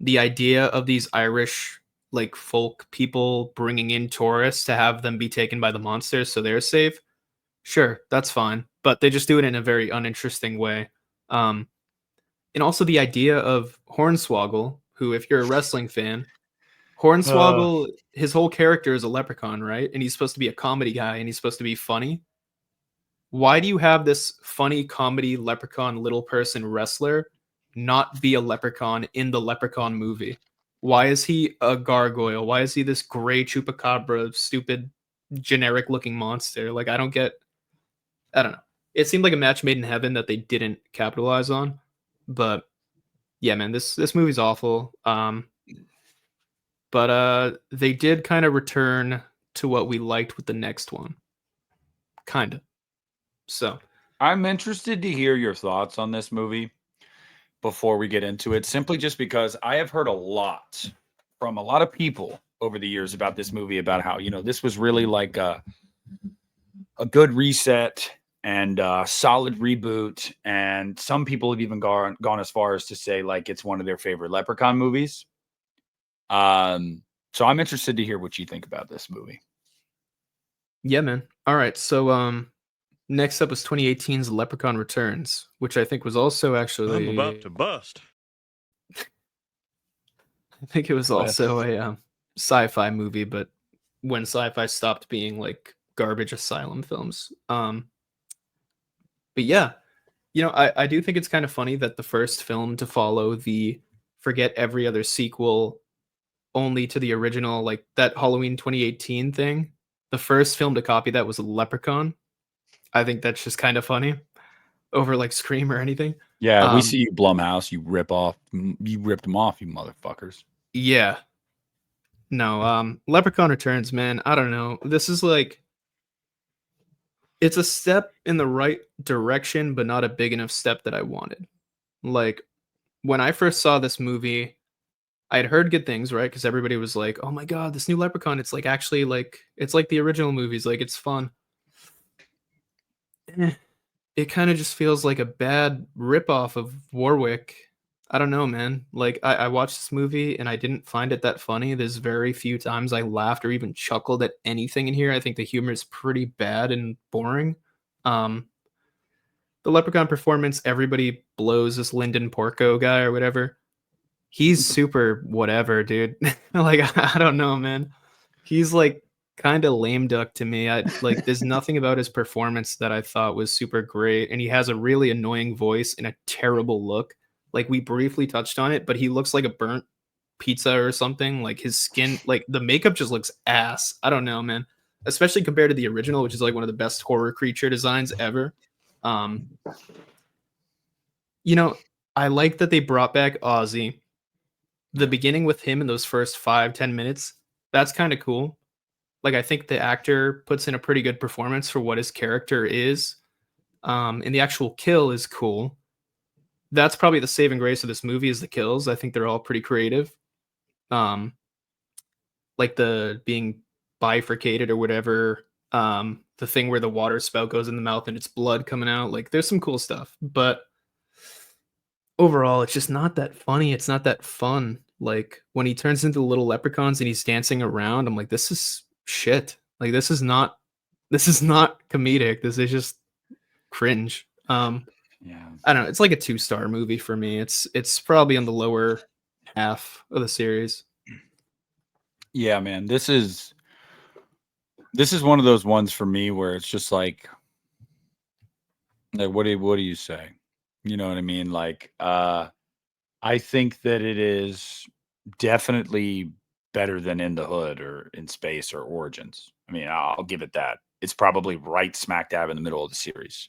the idea of these Irish like folk people bringing in tourists to have them be taken by the monsters so they're safe. Sure, that's fine, but they just do it in a very uninteresting way. And also the idea of Hornswoggle, who, if you're a wrestling fan, Hornswoggle, his whole character is a leprechaun, right? And he's supposed to be a comedy guy, and he's supposed to be funny. Why do you have this funny comedy leprechaun little person wrestler not be a leprechaun in the Leprechaun movie? Why is he a gargoyle? Why is he this gray chupacabra, stupid, generic looking monster? Like, I don't know. It seemed like a match made in heaven that they didn't capitalize on. But yeah, man, this movie's awful. But they did kind of return to what we liked with the next one. Kind of. So I'm interested to hear your thoughts on this movie before we get into it, simply just because I have heard a lot from a lot of people over the years about this movie, about how, this was really like a good reset and a solid reboot. And some people have even gone as far as to say like it's one of their favorite Leprechaun movies. So I'm interested to hear what you think about this movie. Yeah, man. All right. So next up was 2018's Leprechaun Returns, which I think was also actually I'm about to bust. I think it was also a sci-fi movie, but when sci-fi stopped being like garbage asylum films. But yeah, I do think it's kind of funny that the first film to follow the forget every other sequel only to the original, like that Halloween 2018 thing, the first film to copy that was Leprechaun. I think that's just kind of funny over like Scream or anything. Yeah, we see you, Blumhouse. You ripped them off, you motherfuckers. Yeah. No, Leprechaun Returns, man. I don't know. This is like, it's a step in the right direction, but not a big enough step that I wanted. Like, when I first saw this movie, I had heard good things, right? Because everybody was like, "Oh my god, this new Leprechaun! It's like actually like it's like the original movies. Like it's fun." It kind of just feels like a bad ripoff of Warwick. I don't know, man. Like I watched this movie and I didn't find it that funny. There's very few times I laughed or even chuckled at anything in here. I think the humor is pretty bad and boring. The Leprechaun performance, everybody blows this Lyndon Porco guy or whatever. He's super whatever, dude. Like I don't know, man. He's like kind of lame duck to me. There's nothing about his performance that I thought was super great, and he has a really annoying voice and a terrible look. Like we briefly touched on it, but he looks like a burnt pizza or something. Like his skin, like the makeup just looks ass. I don't know, man. Especially compared to the original, which is like one of the best horror creature designs ever. I like that they brought back Ozzy. The beginning with him in those first 5-10 minutes, that's kind of cool. Like I think the actor puts in a pretty good performance for what his character is. And the actual kill is cool. That's probably the saving grace of this movie is the kills. I think they're all pretty creative. Like the being bifurcated or whatever. The thing where the water spout goes in the mouth and it's blood coming out. Like there's some cool stuff, but overall, it's just not that funny. It's not that fun. Like when he turns into little leprechauns and he's dancing around, I'm like, this is shit. Like this is not comedic. This is just cringe. Yeah. I don't know. It's like a 2-star movie for me. It's probably on the lower half of the series. Yeah, man. This is one of those ones for me where it's just like what do you say? You know what I mean? Like, I think that it is definitely better than In the Hood or In Space or Origins. I mean, I'll give it that. It's probably right smack dab in the middle of the series.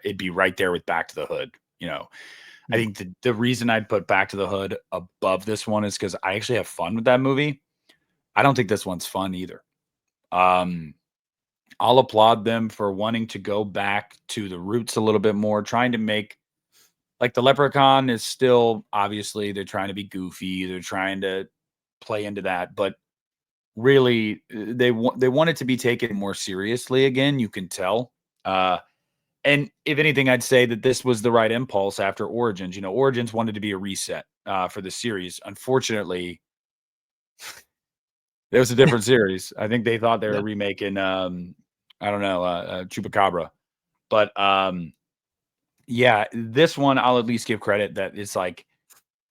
It'd be right there with Back to the Hood. You know, I think the reason I'd put Back to the Hood above this one is because I actually have fun with that movie. I don't think this one's fun either. I'll applaud them for wanting to go back to the roots a little bit more, trying to make like the Leprechaun is still obviously they're trying to be goofy, they're trying to play into that, but really they want it to be taken more seriously again. You can tell. And if anything, I'd say that this was the right impulse after Origins. You know, Origins wanted to be a reset for the series. Unfortunately, it was a different series. I think they thought they were remaking, I don't know, Chupacabra. But yeah, this one I'll at least give credit that it's like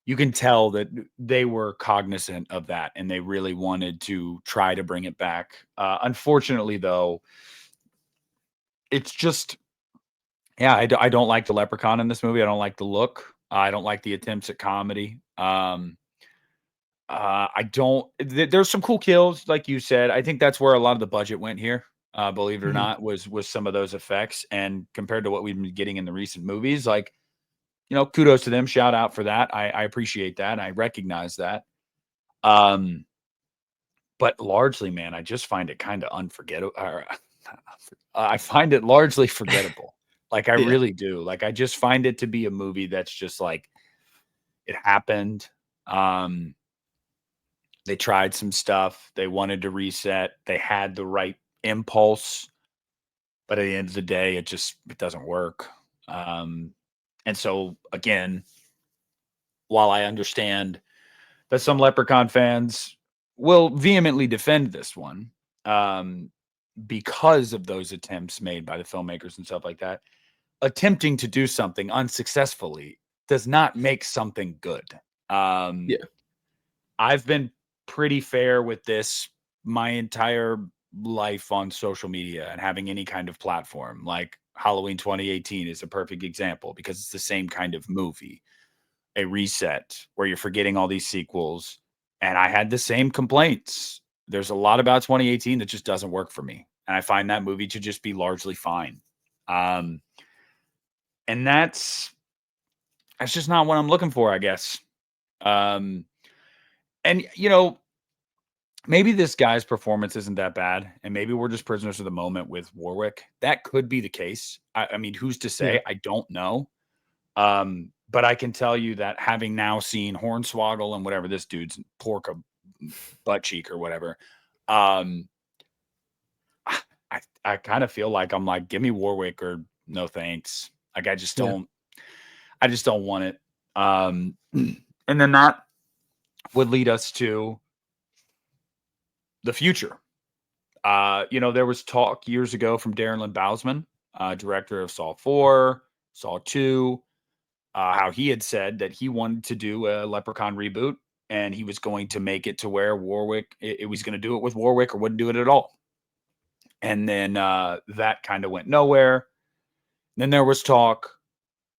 you can tell that they were cognizant of that and they really wanted to try to bring it back. Unfortunately, though, it's just, yeah, I don't like the Leprechaun in this movie. I don't like the look. I don't like the attempts at comedy. I don't. There's some cool kills, like you said. I think that's where a lot of the budget went here. Believe it or not, was some of those effects. And compared to what we've been getting in the recent movies, like, you know, kudos to them. Shout out for that. I appreciate that. I recognize that. But largely, man, I just find it kind of unforgettable. I find it largely forgettable. Like I really do. Like I just find it to be a movie that's just like it happened. They tried some stuff. They wanted to reset. They had the right impulse, but at the end of the day, it doesn't work. And so again, while I understand that some Leprechaun fans will vehemently defend this one, because of those attempts made by the filmmakers and stuff like that, attempting to do something unsuccessfully does not make something good. I've been pretty fair with this my entire life on social media and having any kind of platform. Like Halloween 2018 is a perfect example because it's the same kind of movie, a reset where you're forgetting all these sequels. And I had the same complaints. There's a lot about 2018 that just doesn't work for me. And I find that movie to just be largely fine. And that's just not what I'm looking for, I guess. And, you know, maybe this guy's performance isn't that bad, and maybe we're just prisoners of the moment with Warwick. That could be the case. I mean, who's to say? I don't know. But I can tell you that having now seen Hornswoggle and whatever this dude's pork a butt cheek or whatever, I kind of feel like I'm like, give me Warwick or no thanks. Like I just don't want it. And then that would lead us to the future. You know, there was talk years ago from Darren Lynn Bousman, director of Saw 4, Saw 2, how he had said that he wanted to do a Leprechaun reboot and he was going to make it to where Warwick, it was going to do it with Warwick or wouldn't do it at all. And then that kind of went nowhere. Then there was talk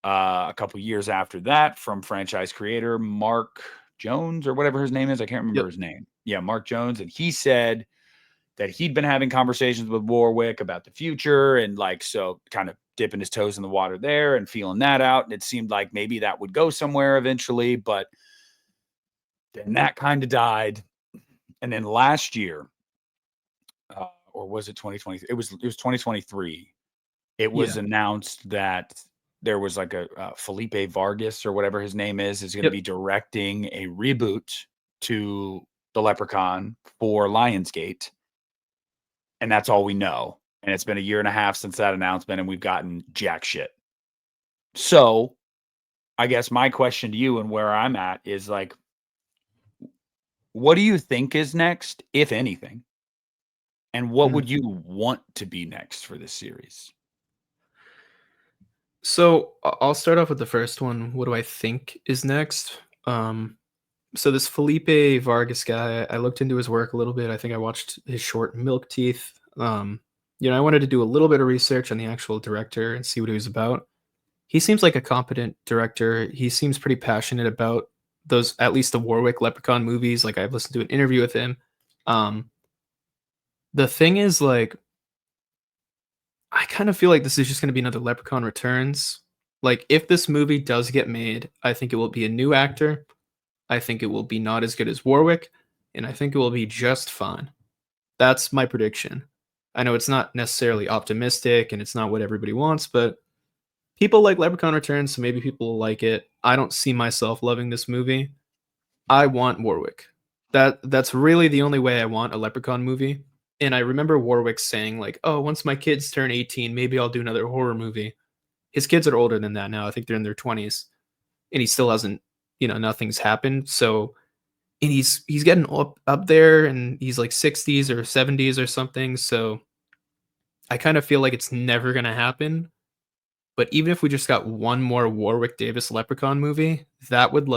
a couple years after that from franchise creator Mark Jones or whatever his name is. I can't remember his name. Yeah, Mark Jones. And he said that he'd been having conversations with Warwick about the future and like, so kind of dipping his toes in the water there and feeling that out. And it seemed like maybe that would go somewhere eventually, but then that kind of died. And then last year, or was it 2020? It was 2023. It was announced that there was like a Felipe Vargas or whatever his name is going to be directing a reboot to the Leprechaun for Lionsgate. and that's all we know. And it's been a year and a half since that announcement, and we've gotten jack shit. So I guess my question to you and where I'm at is like, what do you think is next, if anything? And what would you want to be next for this series? So I'll start off with the first one. What do I think is next? So this Felipe Vargas guy, I looked into his work a little bit. I think I watched his short Milk Teeth. I wanted to do a little bit of research on the actual director and see what he was about. He seems like a competent director. He seems pretty passionate about those, at least the Warwick Leprechaun movies. Like, I've listened to an interview with him. The thing is, like, I kind of feel like this is just going to be another Leprechaun Returns. Like, if this movie does get made, I think it will be a new actor. I think it will be not as good as Warwick, and I think it will be just fine. That's my prediction. I know it's not necessarily optimistic, and it's not what everybody wants, but people like Leprechaun Returns, so maybe people will like it. I don't see myself loving this movie. I want Warwick. That's really the only way I want a Leprechaun movie. And I remember Warwick saying, like, oh, once my kids turn 18, maybe I'll do another horror movie. His kids are older than that now. I think they're in their 20s. And he still hasn't, nothing's happened. So, and he's getting up there, and he's like 60s or 70s or something. So I kind of feel like it's never going to happen. But even if we just got one more Warwick Davis Leprechaun movie, that would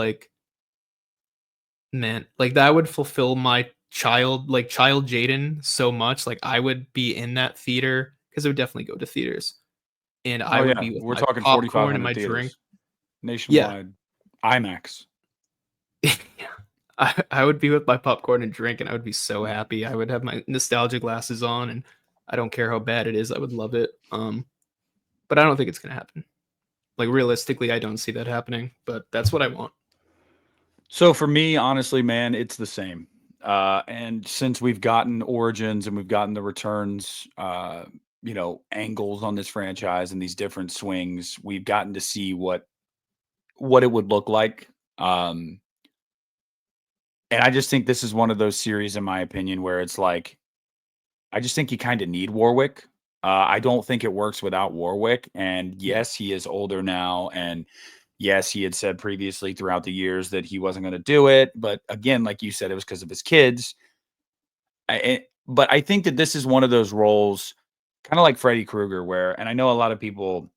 that would fulfill my child Jaden so much. Like, I would be in that theater, because it would definitely go to theaters, and I would be with we're my talking popcorn and 4,500 my theaters drink. nationwide. IMAX. I would be with my popcorn and drink, and I would be so happy. I would have my nostalgia glasses on, and I don't care how bad it is. I would love it. But I don't think it's gonna happen. Like, realistically, I don't see that happening. But that's what I want. So for me, honestly, man, it's the same. And since we've gotten Origins and we've gotten the Returns, angles on this franchise and these different swings, we've gotten to see what it would look like. And I just think this is one of those series, in my opinion, where it's like, I just think you kind of need Warwick. I don't think it works without Warwick. And yes, he is older now, and yes, he had said previously throughout the years that he wasn't going to do it. But again, like you said, it was because of his kids. But I think that this is one of those roles, kind of like Freddy Krueger, where, and I know a lot of people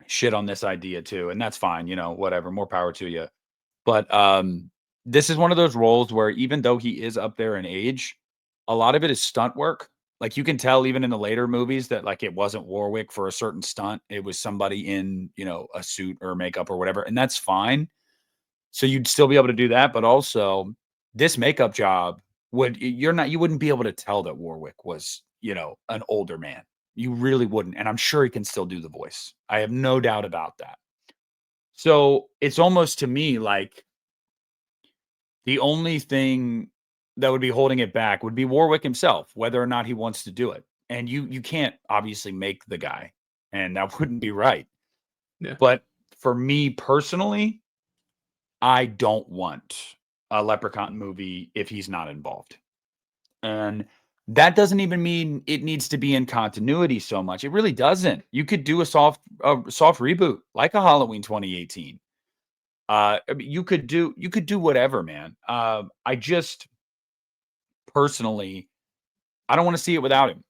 shit on this idea too, and that's fine, whatever, more power to you. But this is one of those roles where, even though he is up there in age, a lot of it is stunt work. Like, you can tell even in the later movies that, like, it wasn't Warwick for a certain stunt. It was somebody in, a suit or makeup or whatever. And that's fine. So you'd still be able to do that. But also, this makeup job you wouldn't be able to tell that Warwick was, an older man. You really wouldn't. And I'm sure he can still do the voice. I have no doubt about that. So it's almost, to me, like, the only thing that would be holding it back would be Warwick himself, whether or not he wants to do it. And you can't obviously make the guy, and that wouldn't be right. Yeah. But for me personally, I don't want a Leprechaun movie if he's not involved. And that doesn't even mean it needs to be in continuity so much. It really doesn't. You could do a soft reboot, like a Halloween 2018. You could do whatever, man. I just personally, I don't want to see it without him.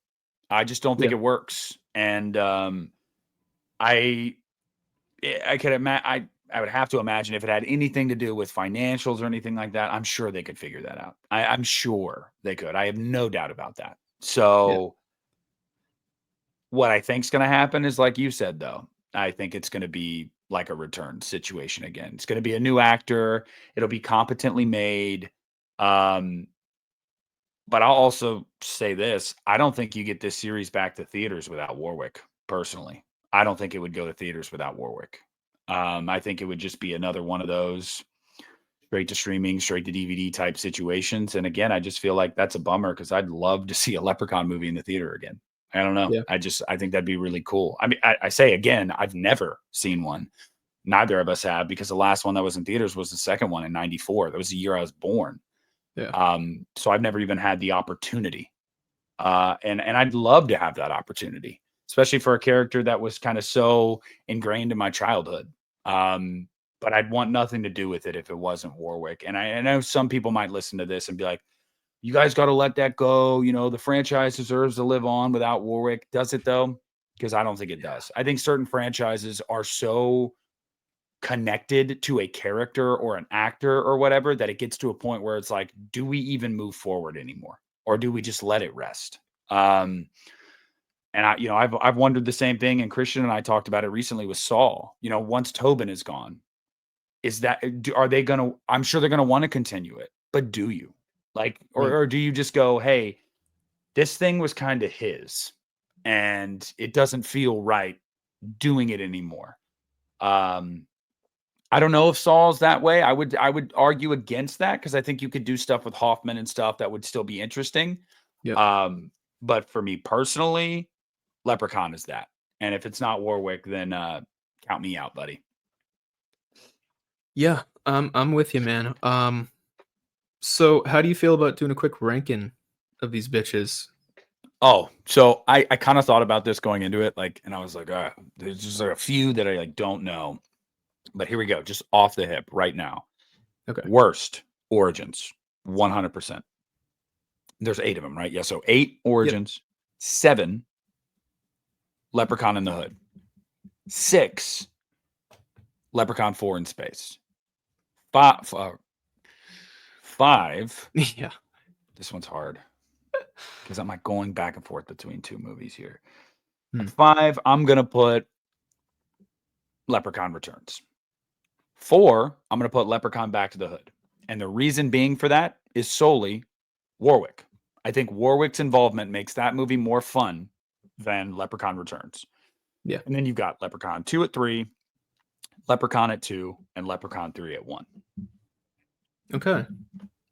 I just don't think it works. And I would have to imagine if it had anything to do with financials or anything like that, I'm sure they could figure that out. I'm sure they could. I have no doubt about that. So what I think is going to happen is, like you said, though, I think it's going to be like a return situation again. It's going to be a new actor. It'll be competently made. But I'll also say this. I don't think you get this series back to theaters without Warwick, personally. I don't think it would go to theaters without Warwick. I think it would just be another one of those straight to streaming, straight to DVD type situations. And again, I just feel like that's a bummer, because I'd love to see a Leprechaun movie in the theater again. I don't know. Yeah. I think that'd be really cool. I mean, I say again, I've never seen one. Neither of us have, because the last one that was in theaters was the second one in '94. That was the year I was born. Yeah. So I've never even had the opportunity And I'd love to have that opportunity, especially for a character that was kind of so ingrained in my childhood. But I'd want nothing to do with it if it wasn't Warwick. And I know some people might listen to this and be like, you guys got to let that go. You know, the franchise deserves to live on without Warwick. Does it though? Because I don't think it does. I think certain franchises are so connected to a character or an actor or whatever that it gets to a point where it's like, do we even move forward anymore? Or do we just let it rest? And I've wondered the same thing. And Christian and I talked about it recently with Saul. You know, once Tobin is gone, are they gonna? I'm sure they're gonna want to continue it, but do you or do you just go, hey, this thing was kind of his, and it doesn't feel right doing it anymore. I don't know if Saul's that way. I would argue against that because I think you could do stuff with Hoffman and stuff that would still be interesting. Yep. But for me personally, Leprechaun is that. And if it's not Warwick, then count me out, buddy. Yeah, I'm with you, man. So how do you feel about doing a quick ranking of these bitches? Oh, so I kind of thought about this going into it, and I was like, there's just a few that I don't know. But here we go, just off the hip right now. Okay. Worst origins, 100%. There's 8 of them, right? Yeah, so 8 origins, 7 Leprechaun in the Hood, 6 Leprechaun 4 in space, 5. Yeah. This one's hard because I'm like going back and forth between 2 movies here. Hmm. At 5, I'm gonna put Leprechaun Returns. 4, I'm gonna put Leprechaun Back to the Hood, and the reason being for that is solely Warwick. I think Warwick's involvement makes that movie more fun than Leprechaun Returns. Yeah. And then you've got Leprechaun 2 at 3, Leprechaun at 2, and Leprechaun 3 at 1. Okay.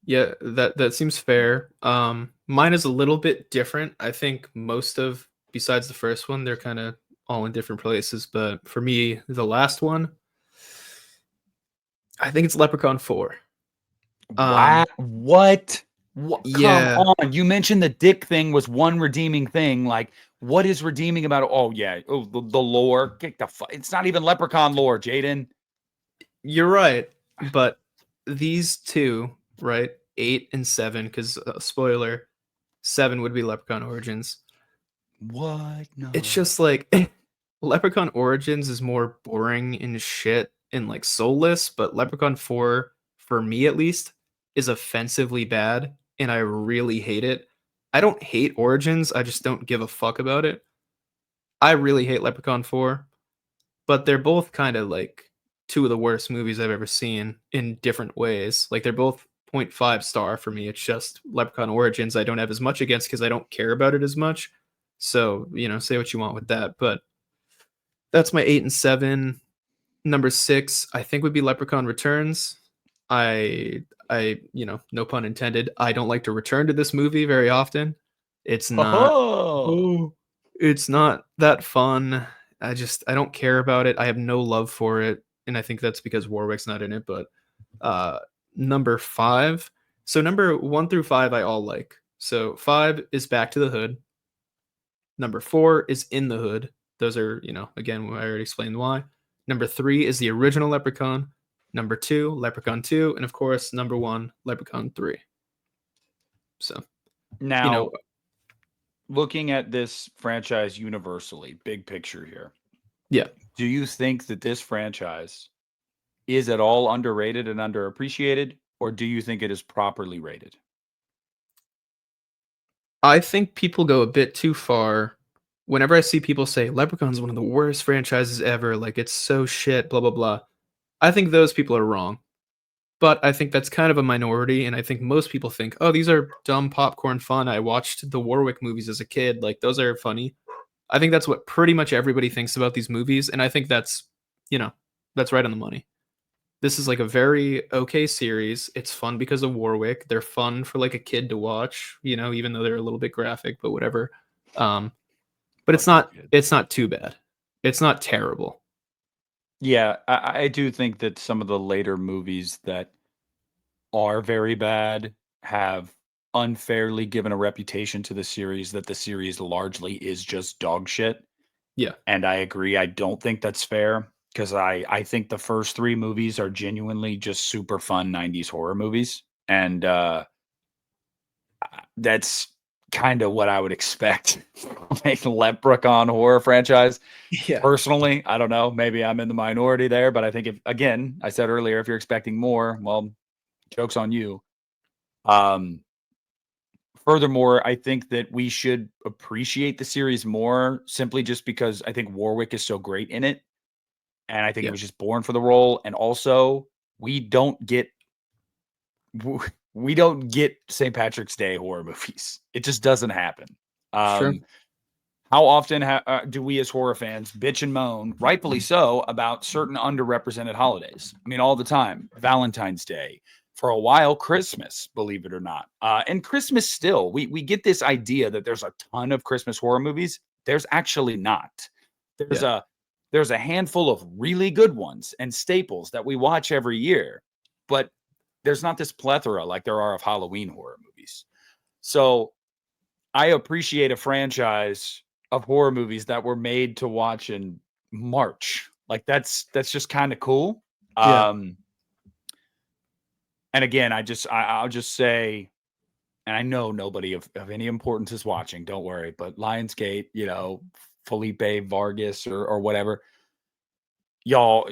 Yeah, that seems fair. Mine is a little bit different. I think besides the first one, they're kind of all in different places. But for me, the last one, I think it's Leprechaun 4. What? Yeah. Come on. You mentioned the dick thing was one redeeming thing. Like, what is redeeming about it? Oh, yeah. Oh, the lore. It's not even Leprechaun lore, Jaden. You're right. But these two, right? 8 and 7, because spoiler, 7 would be Leprechaun Origins. What? No. It's just like Leprechaun Origins is more boring and shit and like soulless, but Leprechaun 4, for me at least, is offensively bad, and I really hate it. I don't hate Origins, I just don't give a fuck about it. I really hate Leprechaun 4, but they're both kind of like 2 of the worst movies I've ever seen in different ways. Like they're both 0.5 star for me. It's just Leprechaun Origins I don't have as much against because I don't care about it as much. So, say what you want with that. But that's my 8 and 7. Number 6, I think would be Leprechaun Returns. I, no pun intended. I don't like to return to this movie very often. It's not. Oh. It's not that fun. I don't care about it. I have no love for it, and I think that's because Warwick's not in it. But number 5. So number 1 through 5, I all like. So 5 is Back to the Hood. Number 4 is In the Hood. Those are, again, I already explained why. Number 3 is the original Leprechaun. Number 2, Leprechaun 2, and of course, number 1, Leprechaun 3. So now, looking at this franchise universally, big picture here. Yeah. Do you think that this franchise is at all underrated and underappreciated, or do you think it is properly rated? I think people go a bit too far. Whenever I see people say Leprechaun's one of the worst franchises ever, like it's so shit, blah, blah, blah. I think those people are wrong. But I think that's kind of a minority, and I think most people think, oh, these are dumb popcorn fun. I watched the Warwick movies as a kid. Like, those are funny. I think that's what pretty much everybody thinks about these movies, and I think that's right on the money. This is like a very okay series. It's fun because of Warwick. They're fun for like a kid to watch, even though they're a little bit graphic, but whatever. But it's not too bad. It's not terrible. Yeah, I do think that some of the later movies that are very bad have unfairly given a reputation to the series that the series largely is just dog shit. Yeah. And I agree. I don't think that's fair because I think the first 3 movies are genuinely just super fun 90s horror movies. And that's kind of what I would expect from a Leprechaun horror franchise. Yeah. Personally, I don't know. Maybe I'm in the minority there, but I think if, again, I said earlier, if you're expecting more, well, joke's on you. Furthermore, I think that we should appreciate the series more simply just because I think Warwick is so great in it. And I think he Yeah. was just born for the role. And also, we don't get St. Patrick's Day horror movies. It just doesn't happen. Sure. How often do we as horror fans bitch and moan, rightfully so, about certain underrepresented holidays? I mean, all the time. Valentine's Day. For a while, Christmas, believe it or not. And Christmas still. We get this idea that there's a ton of Christmas horror movies. There's actually not. There's a handful of really good ones and staples that we watch every year. But there's not this plethora like there are of Halloween horror movies. So I appreciate a franchise of horror movies that were made to watch in March. Like that's just kind of cool. Yeah. And again, I'll just say, and I know nobody of any importance is watching, don't worry, but Lionsgate, Felipe Vargas or whatever, y'all,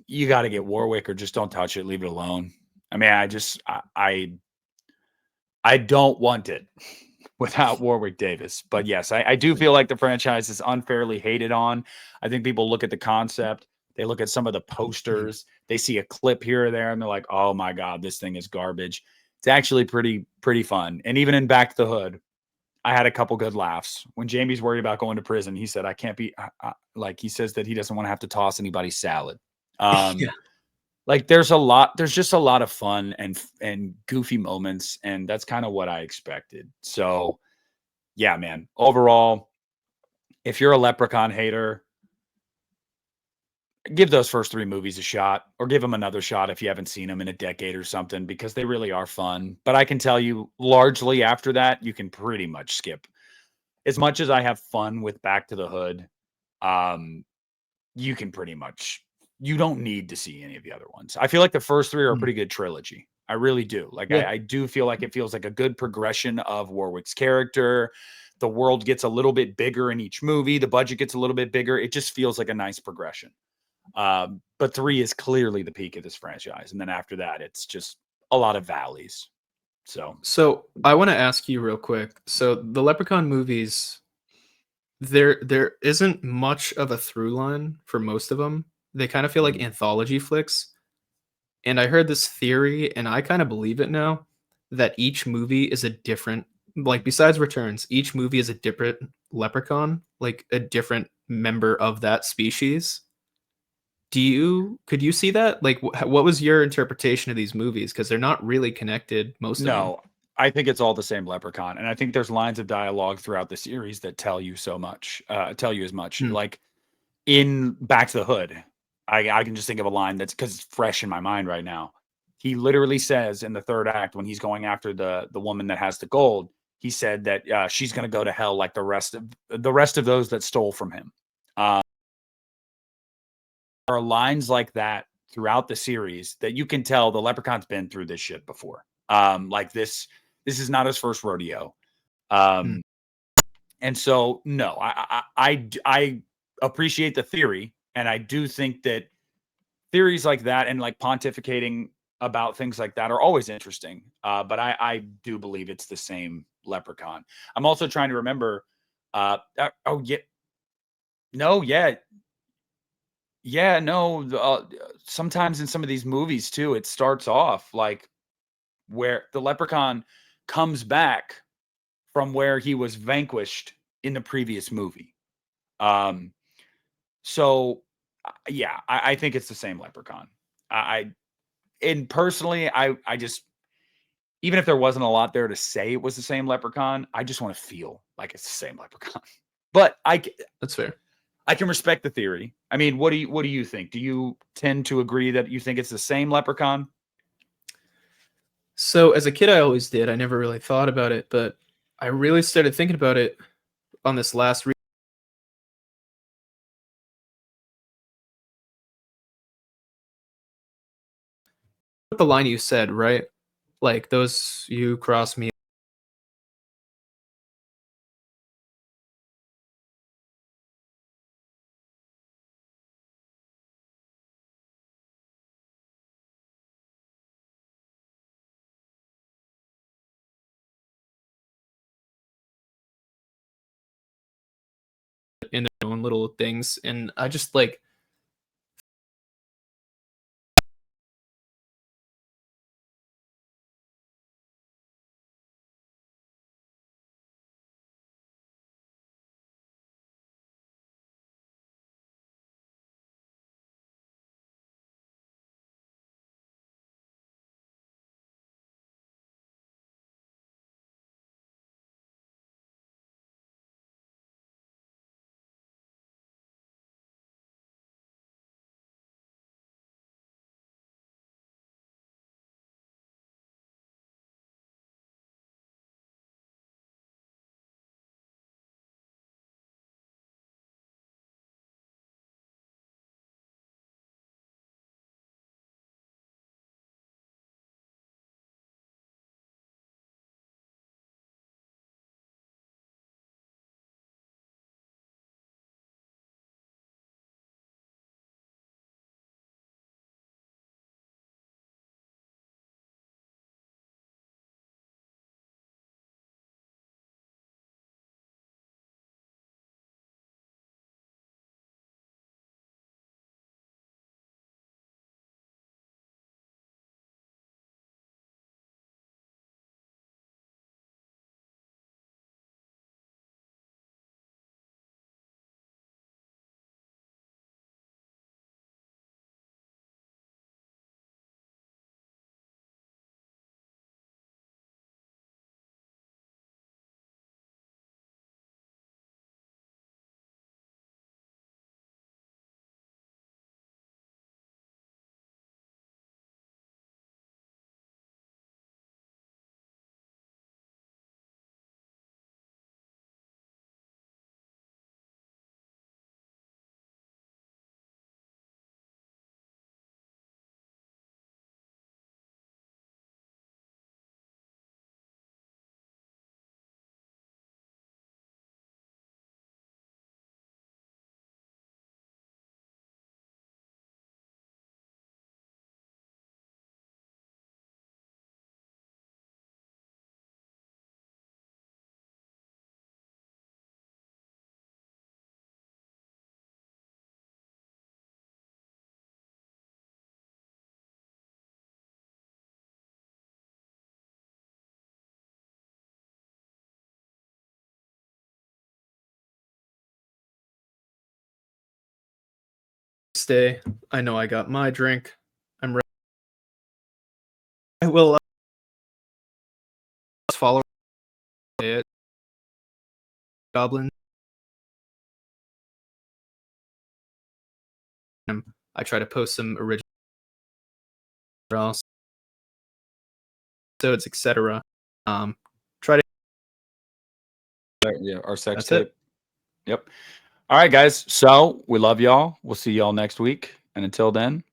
you got to get Warwick or just don't touch it, leave it alone. I mean, I don't want it without Warwick Davis. But yes, I do feel like the franchise is unfairly hated on. I think people look at the concept, they look at some of the posters, they see a clip here or there, and they're like, oh my God, this thing is garbage. It's actually pretty fun. And even in Back to the Hood, I had a couple good laughs. When Jamie's worried about going to prison, he said, I can't be like, he says that he doesn't want to have to toss anybody's salad. Yeah. Like there's just a lot of fun and goofy moments, and that's kind of what I expected. So yeah, man, overall, if you're a Leprechaun hater, give those first 3 movies a shot, or give them another shot if you haven't seen them in a decade or something, because they really are fun. But I can tell you, largely after that, you can pretty much skip. As much as I have fun with Back to the Hood, you can pretty much, you don't need to see any of the other ones. I feel like the first 3 are a pretty good trilogy. I really do. Like, Yeah. I do feel like it feels like a good progression of Warwick's character. The world gets a little bit bigger in each movie. The budget gets a little bit bigger. It just feels like a nice progression. But 3 is clearly the peak of this franchise. And then after that, it's just a lot of valleys. So I want to ask you real quick. So the Leprechaun movies, there isn't much of a through line for most of them. They kind of feel like anthology flicks. And I heard this theory, and I kind of believe it now, that each movie is a different, like besides Returns, each movie is a different leprechaun, like a different member of that species. Could you see that? Like, what was your interpretation of these movies? Because they're not really connected, most of them. no, I think it's all the same Leprechaun. And I think there's lines of dialogue throughout the series that tell you so much, tell you as much. Hmm. Like in Back to the Hood, I can just think of a line that's because it's fresh in my mind right now. He literally says in the 3rd act, when he's going after the woman that has the gold, he said that she's going to go to hell like the rest of those that stole from him. There are lines like that throughout the series that you can tell the Leprechaun's been through this shit before. Like this is not his first rodeo. And so no, I appreciate the theory. And I do think that theories like that and like pontificating about things like that are always interesting. But I do believe it's the same Leprechaun. I'm also trying to remember. Sometimes in some of these movies too, it starts off like where the Leprechaun comes back from where he was vanquished in the previous movie. So yeah, I think it's the same Leprechaun. Personally, I just, even if there wasn't a lot there to say it was the same Leprechaun, I just want to feel like it's the same Leprechaun. But That's fair. I can respect the theory. I mean, what do you think? Do you tend to agree that you think it's the same Leprechaun? So as a kid, I always did. I never really thought about it, but I really started thinking about it on this last the line you said, right? Like those you cross me. In their own little things, and I just like stay. I know I got my drink. I'm ready. I will follow it. Goblin. I try to post some original episodes, etc. Try to. Yeah, our sex That's it. tape. Yep. All right, guys. So we love y'all. We'll see y'all next week. And until then,